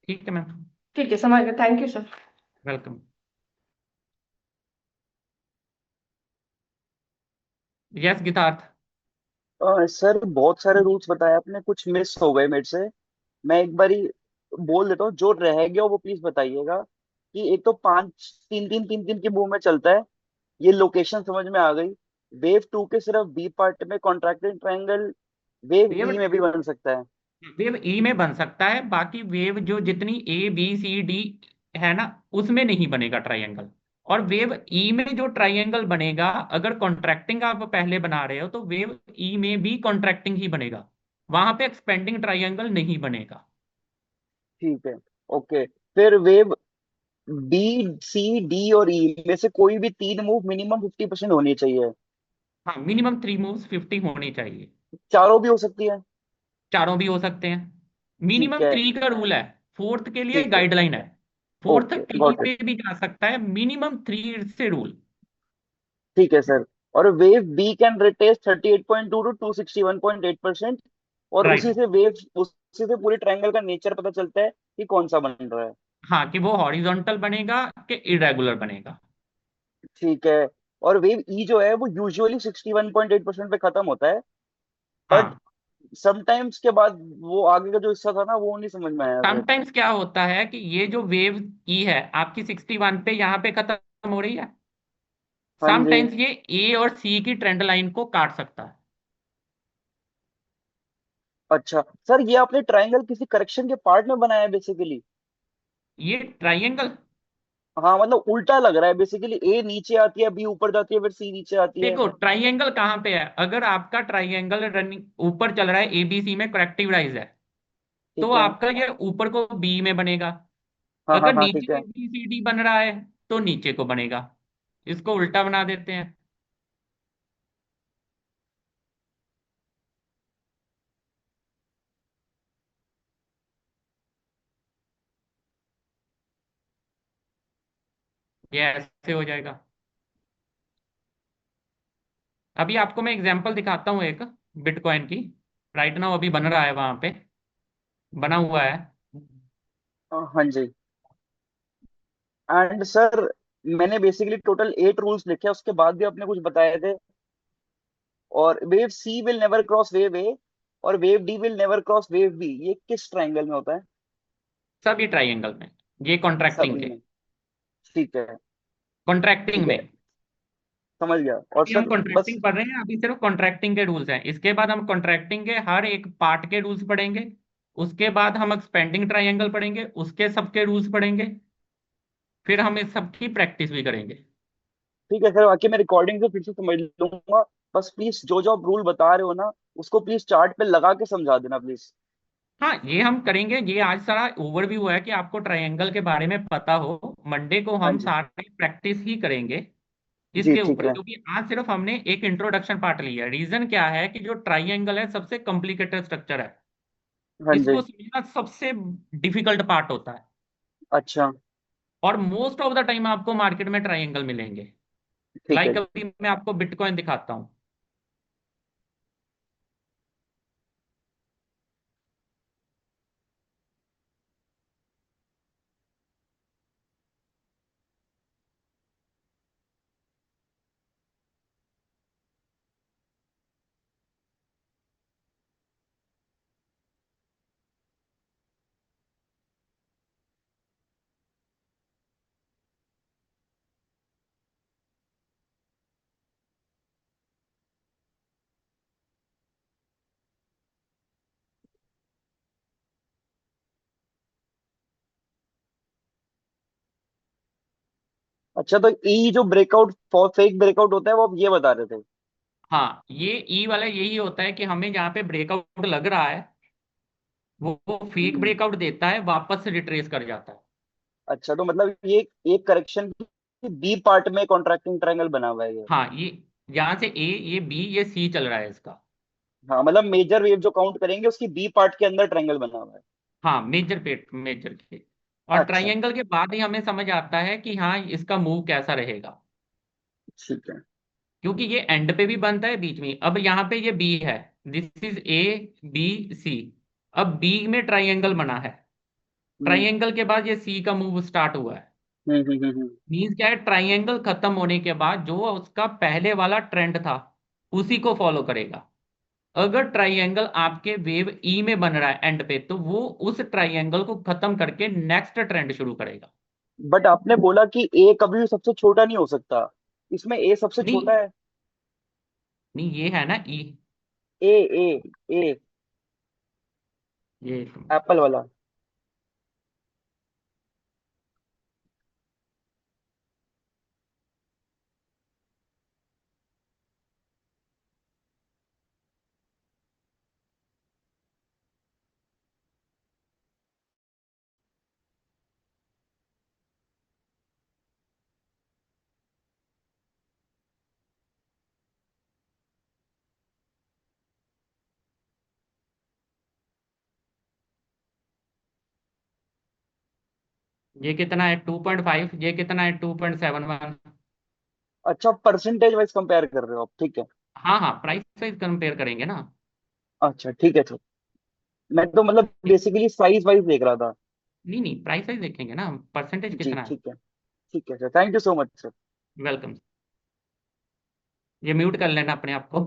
ठीक है मैम, ठीक है, समझ गए, thank you sir. Welcome. Yes Geetarth. Sir बहुत सारे रूल्स बताए आपने, कुछ मिस हो गए मेरे से। मैं एक बारी बोल देता हूँ, जो रह गया वो प्लीज बताइएगा। कि एक तो पांच तीन तीन तीन तीन की मूव में चलता है, ये लोकेशन समझ में आ गई। वेव टू के सिर्फ बी पार्ट में contracted triangle wave wave B में भी बन सकता है। वेव ई में बन सकता है, बाकी वेव जो जितनी ए बी सी डी है ना, उसमें नहीं बनेगा ट्रायंगल। और वेव ई में जो ट्रायंगल बनेगा, अगर कॉन्ट्रैक्टिंग आप पहले बना रहे हो तो वेव ई में भी कॉन्ट्रैक्टिंग ही बनेगा, वहां पे एक्सपेंडिंग ट्रायंगल नहीं बनेगा। ठीक है। ओके। फिर वेव बी, सी, डी और ई में से कोई भी तीन मूव मिनिमम 50% होनी चाहिए। हाँ, मिनिमम 3 मूव्स 50 होनी चाहिए। चारों भी हो सकती है। चारों भी हो सकते हैं। ठीक मिनिमम है। 3 का रूल है, फोर्थ के लिए ठीक है। गाइडलाइन है। फोर्थ ओके, कहीं गॉट इट। पे भी जा सकता है, मिनिमम 3 से रूल। ठीक है सर। और wave B can retest 38.2 to 261.8%। और राइट। उसी से पूरे ट्रायंगल का नेचर पता चलता है कि कौन सा बन रहा है। हाँ, कि वो हॉरिजॉन्टल बनेगा कि इरेगुलर बनेगा। ठीक है। और वेव ई जो है वो यूजुअली 61.8% पे खत्म होता है। बट हाँ, समटाइम्स के बाद वो आगे का जो हिस्सा था ना वो नहीं समझ में आया फिर। समटाइम्स क्या होता है कि ये जो वेव ई है आपकी 61 पे यहाँ पे खत्म हो रही है, हाँ जी। समटाइम्स ये ए और सी की ट्रेंड लाइन को काट सकता है। अच्छा सर, ये आपने ट्रायंगल किसी करेक्शन के पार्ट में बनाया है बेसिकली? ये ट्राइंगल, हाँ मतलब उल्टा लग रहा है बेसिकली, ए नीचे आती है, बी ऊपर जाती है, फिर सी नीचे आती है। देखो ट्राइंगल कहाँ पे है, अगर आपका ट्राइंगल रनिंग ऊपर चल रहा है एबीसी में करेक्टिव राइज है, तो ठीक है। आपका ये ऊपर को बी में बनेगा। हाँ हाँ अगर हाँ, ठीक नीचे है। बी सी डी बन रहा है तो नीचे को बनेगा। इसको उल्टा बना देते हैं। ये ऐसे हो जाएगा। अभी आपको मैं एग्जांपल दिखाता हूँ एक, बिटकॉइन की। राइट नाउ अभी बन रहा है वहां पे, बना हुआ है। हाँ जी। एंड सर, मैंने बेसिकली टोटल 8 रूल्स लिखे, उसके बाद भी आपने कुछ बताए थे। और wave C will never cross wave A, और wave D will never cross wave B, ये किस ट्रायंगल में होता है? सब ये ट्राइंगल में, ये सब कॉन्ट्रैक्टिंग के। में? ठीक है। कॉन्ट्रैक्टिंग ठीक है, में। समझ गया। और अभी हम सर बस। कॉन्ट्रैक्टिंग पढ़ रहे हैं, अभी सिर्फ कॉन्ट्रैक्टिंग के रूल्स हैं, इसके बाद हम कॉन्ट्रैक्टिंग के हर एक पार्ट के रूल्स पढ़ेंगे। उसके बाद हम एक्सपेंडिंग ट्रायंगल पढ़ेंगे, उसके सबके रूल्स पढ़ेंगे। फिर हम इस सब की प्रैक्टिस भी करेंगे। ठीक है सर, बाकी मैं रिकॉर्डिंग से फिर से समझ लूंगा। बस प्लीज जो जो आप रूल बता रहे हो ना, उसको प्लीज चार्ट पे लगा के समझा देना प्लीज। हाँ, ये हम करेंगे। ये आज सारा ओवरव्यू है कि आपको ट्रायंगल के बारे में पता हो। मंडे को हाँ हम जी। सारी प्रैक्टिस ही करेंगे जी इसके ठीक ऊपर, है। क्योंकि आज सिर्फ हमने एक इंट्रोडक्शन पार्ट लिया है। रीजन क्या है कि जो ट्रायंगल है सबसे कॉम्प्लिकेटेड स्ट्रक्चर है, हाँ जी। इसको समझना सबसे डिफिकल्ट पार्ट होता है। अच्छा। और मोस्ट ऑफ द टाइम आपको मार्केट में ट्रायंगल मिलेंगे। ठीक है। लाइक अभी मैं आपको बिटकॉइन दिखाता हूँ। अच्छा, तो ई जो ब्रेकआउट, फेक ब्रेकआउट होता है वो आप ये बता रहे थे? हाँ, ये ई वाला यही होता है कि हमें जहाँ पे ब्रेकआउट लग रहा है, वो फेक हम्म। ब्रेकआउट देता है, वापस से रिट्रेस कर जाता है। अच्छा, तो मतलब ये एक करेक्शन की बी पार्ट में कॉन्ट्रैक्टिंग ट्रायंगल बना हुआ है ये? हाँ, ये यहाँ से ए, ये बी, ये सी चल रहा है इसका। हाँ मतलब मेजर वेव जो काउंट करेंगे उसकी बी पार्ट के अंदर ट्रायंगल बना हुआ है। हाँ, मेजर पेट मेजर के। और अच्छा। ट्रायंगल के बाद ही हमें समझ आता है कि हाँ इसका मूव कैसा रहेगा। ठीक है। क्योंकि ये एंड पे भी बनता है बीच में। अब यहाँ पे ये बी है, this is A B C. अब बी में ट्रायंगल बना है, हम्म ट्रायंगल के बाद ये सी का मूव स्टार्ट हुआ है। हम्म। मीन्स क्या है, ट्रायंगल खत्म होने के बाद जो उसका पहले वाला ट्रेंड था उसी को फॉलो करेगा। अगर ट्रायंगल आपके वेव ई में बन रहा है एंड पे, तो वो उस ट्रायंगल को खत्म करके नेक्स्ट ट्रेंड शुरू करेगा। बट आपने बोला कि ए कभी भी सबसे छोटा नहीं हो सकता, इसमें ए सबसे नहीं, छोटा है। नहीं, ये है ना ई। ए ए ए ये एप्पल वाला। ये कितना है 2.5, ये कितना है 2.71। अच्छा, परसेंटेज वाइज कंपेयर कर रहे हो आप, ठीक है। हाँ हाँ, प्राइस वाइज कंपेयर करेंगे ना। अच्छा ठीक है सर। मैं तो मतलब बेसिकली साइज वाइज देख रहा था। नहीं नहीं, प्राइस वाइज देखेंगे ना, परसेंटेज जी कितना है। ठीक है sir, thank you so much sir. Welcome. ये म्यूट कर लेना अपने आप को।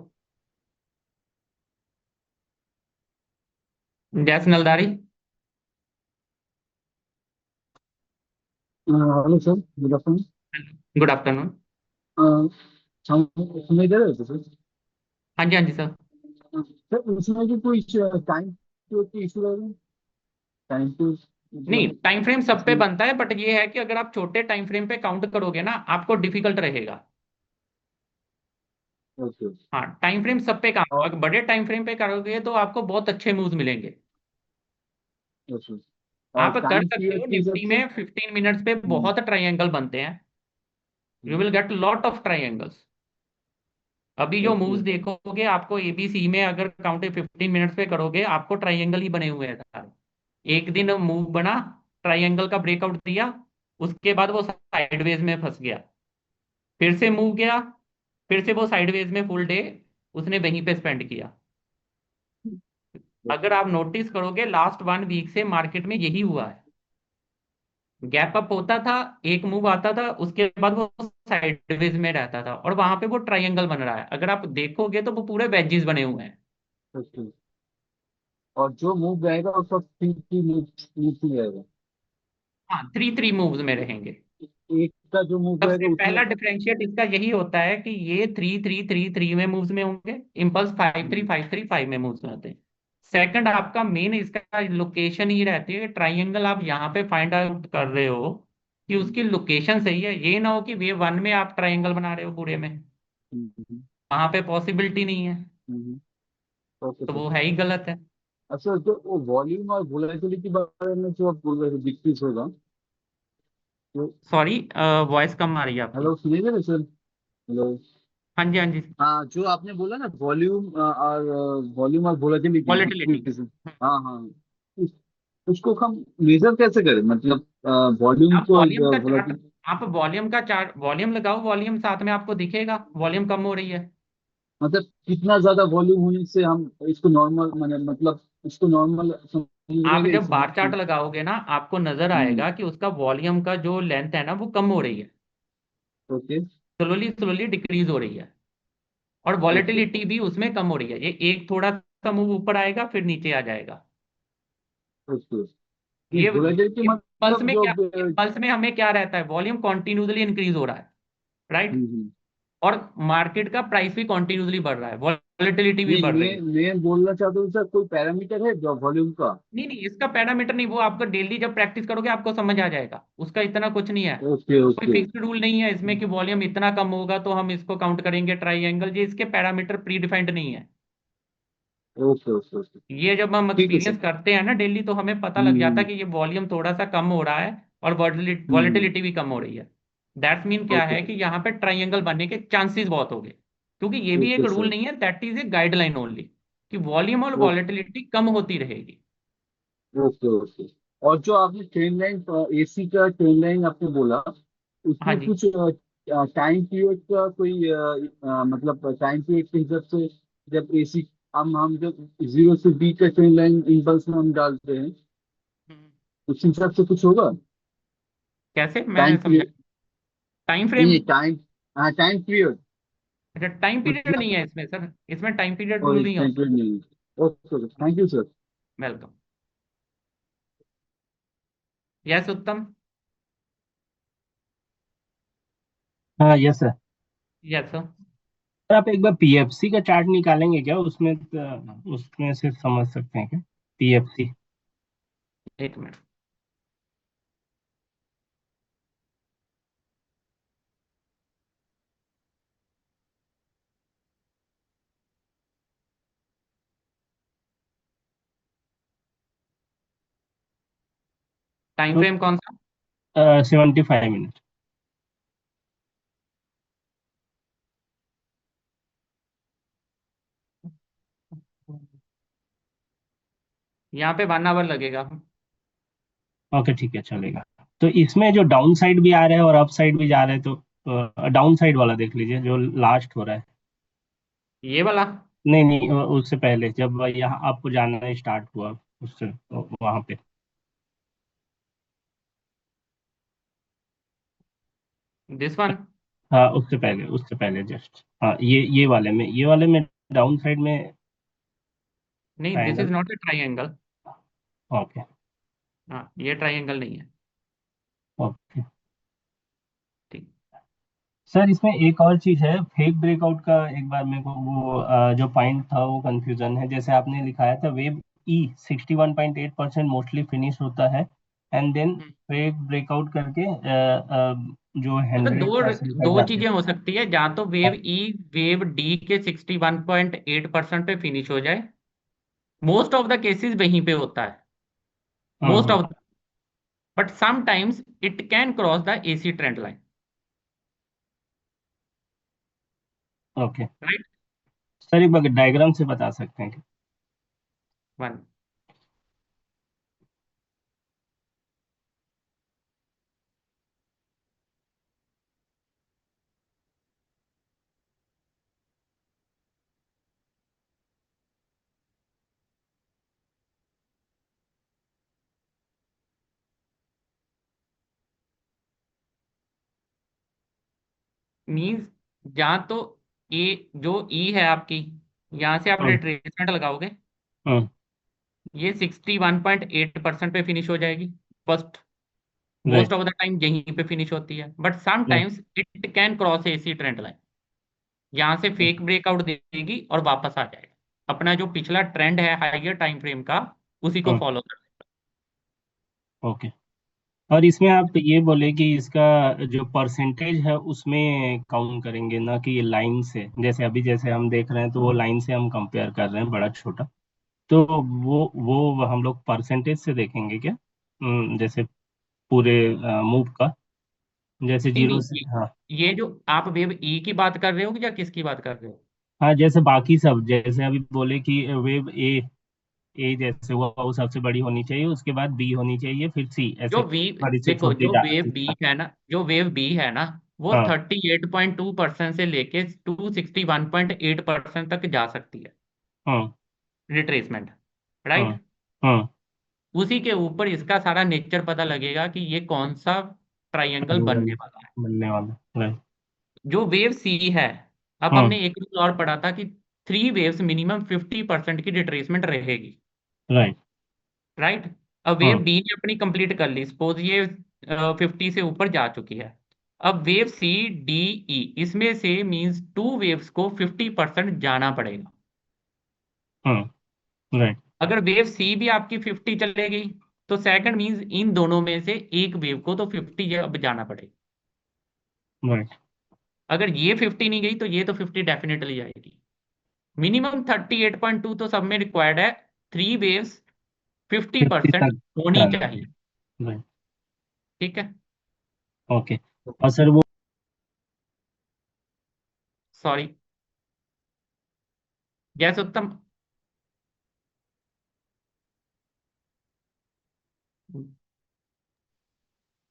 जैस नलदारी। Hello sir, good afternoon. Good afternoon. समय दे रहे थे सर। हाँ जी हाँ जी सर। सर उसमें भी कोई टाइम की इशू रह रहा है? टाइम टू नहीं, मतलब टाइम फ्रेम सब पे उसमें। बनता है, बट ये है कि अगर आप छोटे टाइम फ्रेम पे काउंट करोगे ना, आपको डिफिकल्ट रहेगा। ओके। हाँ, टाइम फ्रेम सब पे काम, और अगर बड़े टाइम फ्रेम पे करोगे तो आपको बहुत अच्छे मूव्स मिलेंगे। ओके। और आप कर टाइम सकते पीरियड हो, के हिसाब निफ्टी से। में 15 मिनट्स पे हम्म, बहुत ट्राइंगल बनते हैं। You hmm, will get lot of triangles. अभी जो ओके। मूव्स देखोगे आपको एबीसी में, अगर काउंट 15 मिनट्स पे करोगे आपको ट्राइंगल ही बने हुए हैं सारे। एक दिन मूव बना, ट्राइंगल का ब्रेकआउट दिया, उसके बाद वो साइडवेज में फंस गया, फिर से मूव गया, फिर से वो साइडवेज में फुल डे उसने वहीं पे स्पेंड किया। अगर आप नोटिस करोगे लास्ट 1 वीक से मार्केट में यही हुआ है। गैप अप होता था, एक मूव आता था, उसके बाद वो साइडवेज में रहता था, और वहां पे वो ट्रायंगल बन रहा है। अगर आप देखोगे तो वो पूरे वेजेस बने हुए हैं। ओके। और जो मूव रहेगा वो सब थ्री थ्री मूव रहेगा। हाँ, 3 3 मूव्स में रहेंगे। एक का जो मूव रहेगा सबसे उसमें। पहला डिफरेंशिएट इसका यही होता है कि ये 3 3 3 3 में मूव्स में होंगे, इम्पल्स 5 3 5 3 5 में मूव्स में होते हैं। सेकंड, आपका मेन इसका लोकेशन ही रहती है। ट्राइंगल आप यहाँ पे फाइंड आउट कर रहे हो कि उसकी लोकेशन सही है, ये ना हो कि वे वन में आप ट्राइंगल बना रहे हो पूरे में, वहां पे पॉसिबिलिटी नहीं है, ओके तो सर। वो है ही गलत है। अच्छा, तो वो वॉल्यूम और वोलेटिलिटी के बारे में जो आप बोल रहे थे डिक्रीज होगा, तो। सॉरी, वॉइस कम आ रही है आपकी। हेलो, सुनिए ना सर। हेलो। हाँ जी हाँ जी। हाँ, जो आपने बोला ना वॉल्यूम और वोलेटिलिटी वॉलेटिलिटी। डिक्रीज। हाँ हाँ। उस, उसको हम मेजर कैसे करें, मतलब वॉल्यूम आप को वॉल्यूम का चार्ट, वोलेटिलिटी। आप वॉल्यूम का चार्ट, वॉल्यूम लगाओ, वॉल्यूम साथ में आपको दिखेगा वॉल्यूम कम हो रही है। मतलब कितना ज्यादा वॉल्यूम होने से हम इसको नॉर्मल मतलब इसको नॉर्मल समझ आप लेंगे जब बार चार्ट लगाओगे ना, आपको नजर हम्म। आएगा कि उसका वॉल्यूम का जो लेंथ है ना वो कम हो रही है, ओके। स्लोली स्लोली डिक्रीज हो रही है। और ओके। वॉलेटिलिटी भी उसमें कम हो रही है। ये एक थोड़ा सा मूव ऊपर आएगा फिर नीचे आ जाएगा। ओके। ये ये वोलेटिलिटी इम्पल्स मतलब में जो क्या, इम्पल्स में हमें क्या रहता है, वॉल्यूम कॉन्टिन्यूसली इंक्रीज हो रहा है, राइट। हम्म। और मार्केट का प्राइस भी कॉन्टिन्यूसली बढ़ रहा है, वॉलेटिलिटी भी नहीं, बढ़ रही है। मैं बोलना चाहता हूँ सर, कोई पैरामीटर है जो वॉल्यूम का? नहीं नहीं, इसका पैरामीटर नहीं, वो आपको डेली जब प्रैक्टिस करोगे आपको समझ आ जाएगा, उसका इतना कुछ नहीं है। ओके कोई ओके फिक्स्ड रूल नहीं है इसमें कि वॉल्यूम इतना कम होगा तो हम इसको काउंट करेंगे ट्राइएंगल, ये इसके पैरामीटर प्री डिफाइंड नहीं है। Okay okay okay. ये जब हम ठीक है सर। एक्सपीरियंस करते हैं ना डेली, तो हमें पता लग जाता है हम्म कि ये वॉल्यूम थोड़ा सा कम हो रहा है और हम्म। वॉलेटिलिटी भी कम हो रही है। दैट्स मीन क्या ओके है सर। कि यहाँ पे ट्राइएंगल बनने के चांसेस बहुत हो गए, क्योंकि ये भी एक ओके रूल सर। नहीं है, that is a guideline only, कि वॉल्यूम और वॉलेटिलिटी कम होती रहेगी। Okay okay. और जो आपने ट्रेन लाइन, एसी का ट्रेन लाइन आपने बोला, हाँ उसमें जी। कुछ टाइम पीरियड का कोई मतलब टाइम पीरियड के हिसाब से, जब एसी हम जब 0 से B का ट्रेन लाइन इम्पल्स में हम डालते हैं, हम्म, उस हिसाब से कुछ होगा? कैसे, टाइम मैं समझा। पीरियड। टाइम नहीं फ्रेम। नहीं, टाइम। हाँ, टाइम पीरियड। अच्छा, टाइम पीरियड मतलब नहीं है इसमें सर, इसमें टाइम पीरियड और रूल नहीं टाइम होता। पीरियड नहीं है। Okay, thank you sir. Welcome. Yes उत्तम। हाँ, yes sir. Yes sir. Sir आप एक बार पीएफसी का चार्ट निकालेंगे क्या? उसमें उसमें से समझ सकते हैं क्या? पीएफसी। एक मिनट। टाइम तो फ्रेम कौन सा? 75 मिनट। यहाँ पे 1 आवर लगेगा। ओके ठीक है, चलेगा। तो इसमें जो डाउन साइड भी आ रहा है और अप साइड भी जा रहा है, तो डाउन साइड वाला देख लीजिए जो लास्ट हो रहा है। ये वाला? नहीं नहीं, उससे पहले जब यहाँ आपको जाना स्टार्ट हुआ, उससे वहां पे। This one? हाँ, उससे पहले जस्ट, हाँ, ये वाले में डाउन साइड में नहीं, this triangle. Is not a triangle. Okay. हाँ, ये ट्राइंगल नहीं है। ओके ठीक। सर, इसमें एक और चीज है, फेक ब्रेकआउट का। एक बार मेरे को वो जो पॉइंट था वो कंफ्यूजन है। जैसे आपने लिखाया था वेब ई 61.8% मोस्टली फिनिश होता है, and then hmm. Fake breakout करके जो मतलब 100% तक दो जाते चीजें हैं। हो सकती है, या तो वेव ई वेव डी के 61.8% पे फिनिश हो जाए। मोस्ट ऑफ द केसेस वहीं पे होता है, most hmm. Of. But sometimes it can cross the AC trend line. Okay right? Sir, एक बार डायग्राम से बता सकते हैं क्या? वन। मीन्स जहाँ तो ए, जो ई है आपकी, यहां से आप हम्म। रिट्रेसमेंट लगाओगे, हम्म। ये 61.8% पे फिनिश हो जाएगी first. Most right. Of the time यहीं पे फिनिश होती है, but sometimes it can cross AC trend line. यहाँ से फेक ब्रेकआउट देगी और वापस आ जाएगा, अपना जो पिछला ट्रेंड है हाइयर टाइम फ्रेम का, उसी को फॉलो कर। ओके। और इसमें आप ये बोले कि इसका जो परसेंटेज है उसमें काउंट करेंगे, ना कि लाइन से। जैसे हम देख रहे हैं तो वो लाइन से हम कंपेयर कर रहे हैं, बड़ा छोटा। तो वो हम लोग परसेंटेज से देखेंगे क्या? जैसे पूरे मूव का, जैसे नहीं जीरो नहीं, से, हाँ। ये जो आप वेव ई की बात कर रहे हो या किसकी बात कर रहे हो? हाँ, जैसे बाकी सब, जैसे अभी बोले कि वेव ए, जैसे वो सबसे बड़ी होनी चाहिए, उसके बाद बी होनी चाहिए, फिर सी, जो ऐसे वी बड़ी से देखो, छोटी जाती। जो वेव बी है ना, वो हाँ। 38.2% से लेके 261.8% तक जा सकती है हम्म। रिट्रेसमेंट। हम्म। राइट? हम्म। उसी के ऊपर इसका सारा नेचर पता लगेगा कि ये कौन सा ट्राइंगल ट्रायंगल बनने वाला है। बनने वाला। राइट। जो वेव सी है, अब हम्म। हमने एक रूल और पढ़ा था कि 3 वेव्स मिनिमम 50% की रिट्रेसमेंट रहेगी। राइट। राइट? अब वेव हम्म। बी ने अपनी कंप्लीट कर ली, सपोज ये 50 से ऊपर जा चुकी है। अब वेव सी डी ई, इसमें से मींस 2 वेव्स को 50% जाना पड़ेगा। राइट। अगर वेव सी भी आपकी 50 चले गई, तो सेकंड मींस इन दोनों में से एक वेव को तो 50 अब जाना पड़ेगा। राइट। अगर ये 50 नहीं गई तो ये तो 50 डेफिनेटली जाएगी। मिनिमम 38.2 तो सब में रिक्वायर्ड है। 3 वेव्स 50 50% तक होनी जाना चाहिए। चाहिए। राइट। ठीक है? ओके। और सर वो सॉरी। यस उत्तम।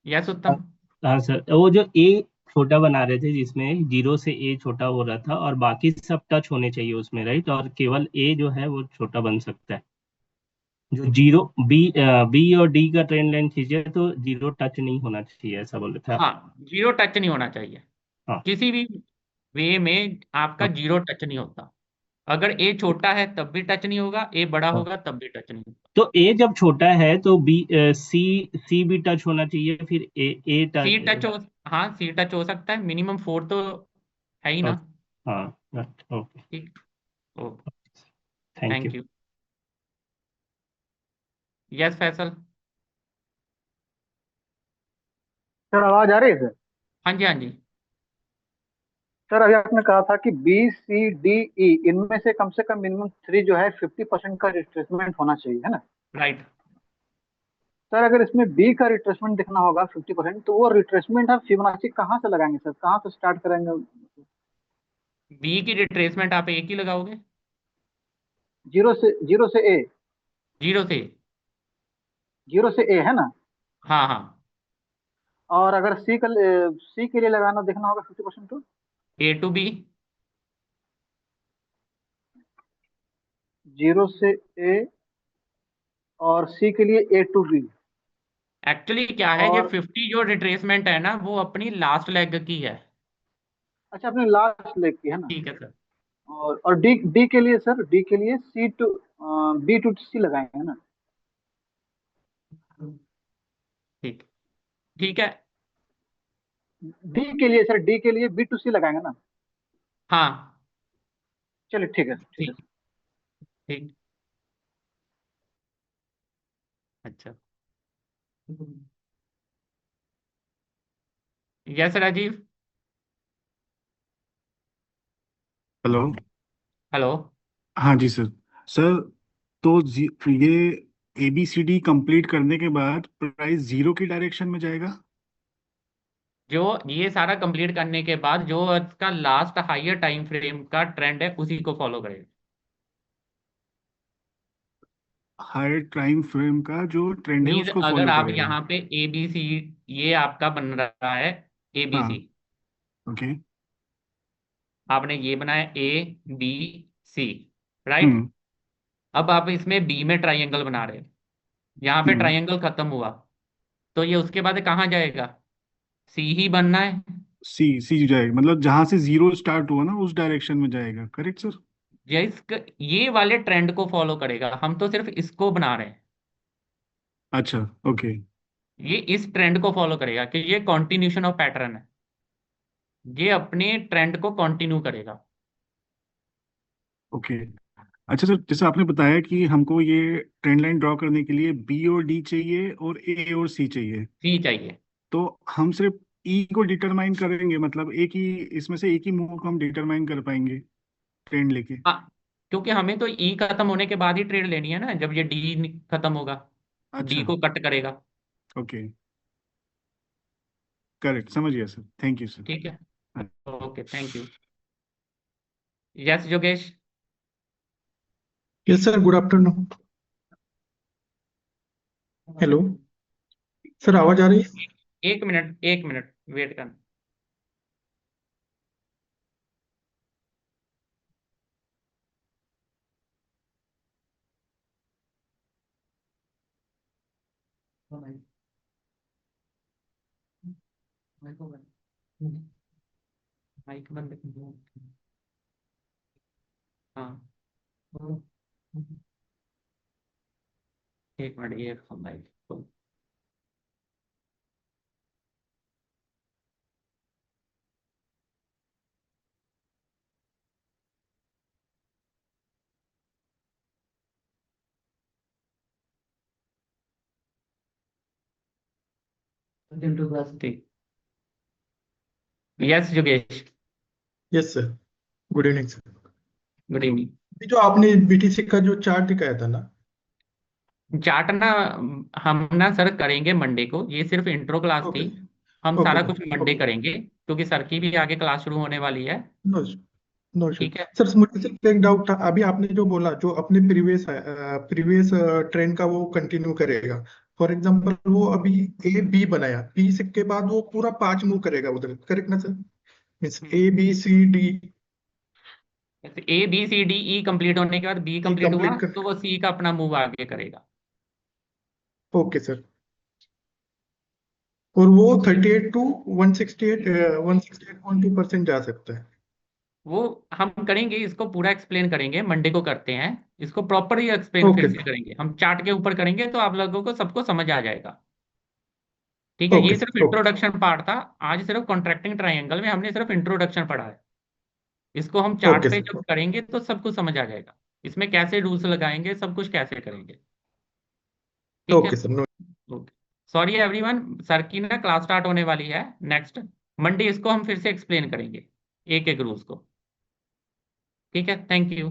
यस उत्तम। हाँ सर, वो जो ए छोटा बना रहे थे, जिसमें जीरो से ए छोटा हो रहा था, और बाकी सब टच होने चाहिए उसमें, राइट? और केवल ए जो है वो छोटा बन सकता है। जो जीरो, बी और डी का ट्रेंड लाइन खींचे तो जीरो टच नहीं होना चाहिए, ऐसा बोले थे आप। हाँ, जीरो टच नहीं होना चाहिए। हाँ। किसी भी वे में आपका हाँ। जीरो टच नहीं होता। अगर ए छोटा है तब भी टच नहीं होगा, ए बड़ा हाँ। होगा तब भी टच नहीं होगा। तो ए जब छोटा है तो बी, सी, सी भी टच होना चाहिए, फिर ए सी टच टच। हो, हाँ सी टच हो सकता है, मिनिमम 4 तो है ही ना। हाँ। ओके। ठीक। Oh, thank you. Thank you. Yes Faisal. Sir आवाज आ रही है सर? हाँ जी, हाँ जी। सर अभी आपने कहा था कि बी सी डी ई इनमें से कम मिनिमम 3 जो है 50% का रिट्रेसमेंट होना चाहिए, है ना? राइट। सर अगर इसमें बी का रिट्रेसमेंट दिखना होगा 50%, तो वो रिट्रेसमेंट आप फिबोनाची कहाँ से लगाएंगे सर? कहाँ से स्टार्ट करेंगे? बी की रिट्रेसमेंट आप एक ही लगाओगे, जीरो से ए। जीरो से। जीरो से ए है ना? हाँ हाँ। और अगर सी के लिए लगाना देखना होगा 50%, तो ए टू बी। जीरो से ए और सी के लिए ए टू बी। एक्चुअली क्या है, ये और 50 जो रिट्रेसमेंट है ना, वो अपनी लास्ट लेग की है। अच्छा, अपने लास्ट लेग की है ना? ठीक है सर। और डी डी के लिए सर, डी के लिए सी टू बी टू सी लगाएंगे, है ना? ठीक, ठीक है। डी के लिए सर, डी के लिए बी टू सी लगाएंगे ना? हाँ। चलिए ठीक है सर, ठीक है ठीक, सर। ठीक। अच्छा। यस राजीव। हेलो। हेलो। हाँ जी सर। सर, तो ये A B C D complete करने के बाद प्राइस जीरो की डायरेक्शन में जाएगा? जो ये सारा कंप्लीट करने के बाद जो इसका लास्ट हायर टाइम फ्रेम का ट्रेंड है, उसी को फॉलो करेगा। हायर टाइम फ्रेम का जो ट्रेंड है मीन्स उसको अगर फॉलो आप करेगा? यहाँ पे ए बी सी, ये आपका बन रहा है ए बी हाँ। सी, ओके। आपने ये बनाया ए बी सी, राइट। हम्म। अब आप इसमें बी में ट्राइंगल बना रहे हैं, यहाँ पे हम्म। ट्राइंगल खत्म हुआ, तो ये उसके बाद कहाँ जाएगा? सी ही बनना है। सी सी जाएगा, मतलब जहां से जीरो स्टार्ट हुआ ना उस डायरेक्शन में जाएगा, करेक्ट सर? ये वाले ट्रेंड को फॉलो करेगा, हम तो सिर्फ इसको बना रहे हैं। अच्छा। ओके। ये इस ट्रेंड को फॉलो करेगा कि ये कॉन्टिन्यूशन ऑफ पैटर्न है, ये अपने ट्रेंड को कंटिन्यू करेगा। ओके। अच्छा सर, जैसे आपने बताया कि हमको ये ट्रेंड लाइन ड्रॉ करने के लिए बी और डी चाहिए और ए और सी चाहिए, सी चाहिए। तो हम सिर्फ ई को डिटरमाइन करेंगे, मतलब एक ही इसमें से एक ही मूव को हम डिटरमाइन कर पाएंगे ट्रेंड लेके? हाँ, क्योंकि हमें तो ई खत्म होने के बाद ही ट्रेड लेनी है ना, जब ये डी खत्म होगा, डी अच्छा। को कट करेगा। ओके। करेक्ट, समझ गया सर, थैंक यू सर। ठीक है। Okay, thank you. Yes Yogesh. Yes sir, good afternoon. Hello sir, आवाज आ रही है? एक मिनट, एक मिनट वेट करना। माइक बंद कर। हाँ, एक मिनट, ये माइक। ठीक। Yes Yogesh. Yes sir, good evening sir. Good evening. अभी जो आपने बीटीसी का जो चार्ट दिखाया था ना। चार्ट ना, हम ना सर करेंगे मंडे को, ये सिर्फ इंट्रो क्लास थी। ओके हम ओके सारा सर। कुछ मंडे ओके। करेंगे, क्योंकि सर की भी आगे क्लास शुरू होने वाली है। No no issue. ठीक है। सर मुझे सिर्फ एक डाउट था, अभी आपने जो बोला जो अपने प्रीवियस ट्रेंड का वो कंटिन्यू करेगा। फॉर एग्जांपल वो अभी ए बी बनाया, बी से के बाद वो पूरा 5 मूव करेगा उधर, करेक्ट ना sir? Means A B C D. A B C D E complete होने के बाद बी ई कंप्लीट हुआ, कंप्लीट कर। तो वो सी का अपना मूव आगे करेगा। Okay sir. और वो 38 टू 168 168.2% जा सकता है। वो हम करेंगे, इसको पूरा एक्सप्लेन करेंगे, मंडे को करते हैं। इसको प्रॉपरली एक्सप्लेन ओके फिर से सर। करेंगे, हम चार्ट के ऊपर करेंगे, तो आप लोगों को सबको समझ आ जाएगा। ठीक है, ओके ये सिर्फ सर। ओके। इंट्रोडक्शन पार्ट था। आज सिर्फ कॉन्ट्रैक्टिंग ट्रायंगल में हमने सिर्फ इंट्रोडक्शन पढ़ा है। इसको हम चार्ट ओके पे सर। जब करेंगे तो सब कुछ समझ आ जाएगा, इसमें कैसे रूल्स लगाएंगे, सब कुछ कैसे करेंगे। ठीक है। Okay sir. Okay. Sorry everyone, sir की ना क्लास स्टार्ट होने वाली है नेक्स्ट मंडे, इसको हम फिर से एक्सप्लेन करेंगे एक एक रूल्स को। ठीक है, थैंक यू।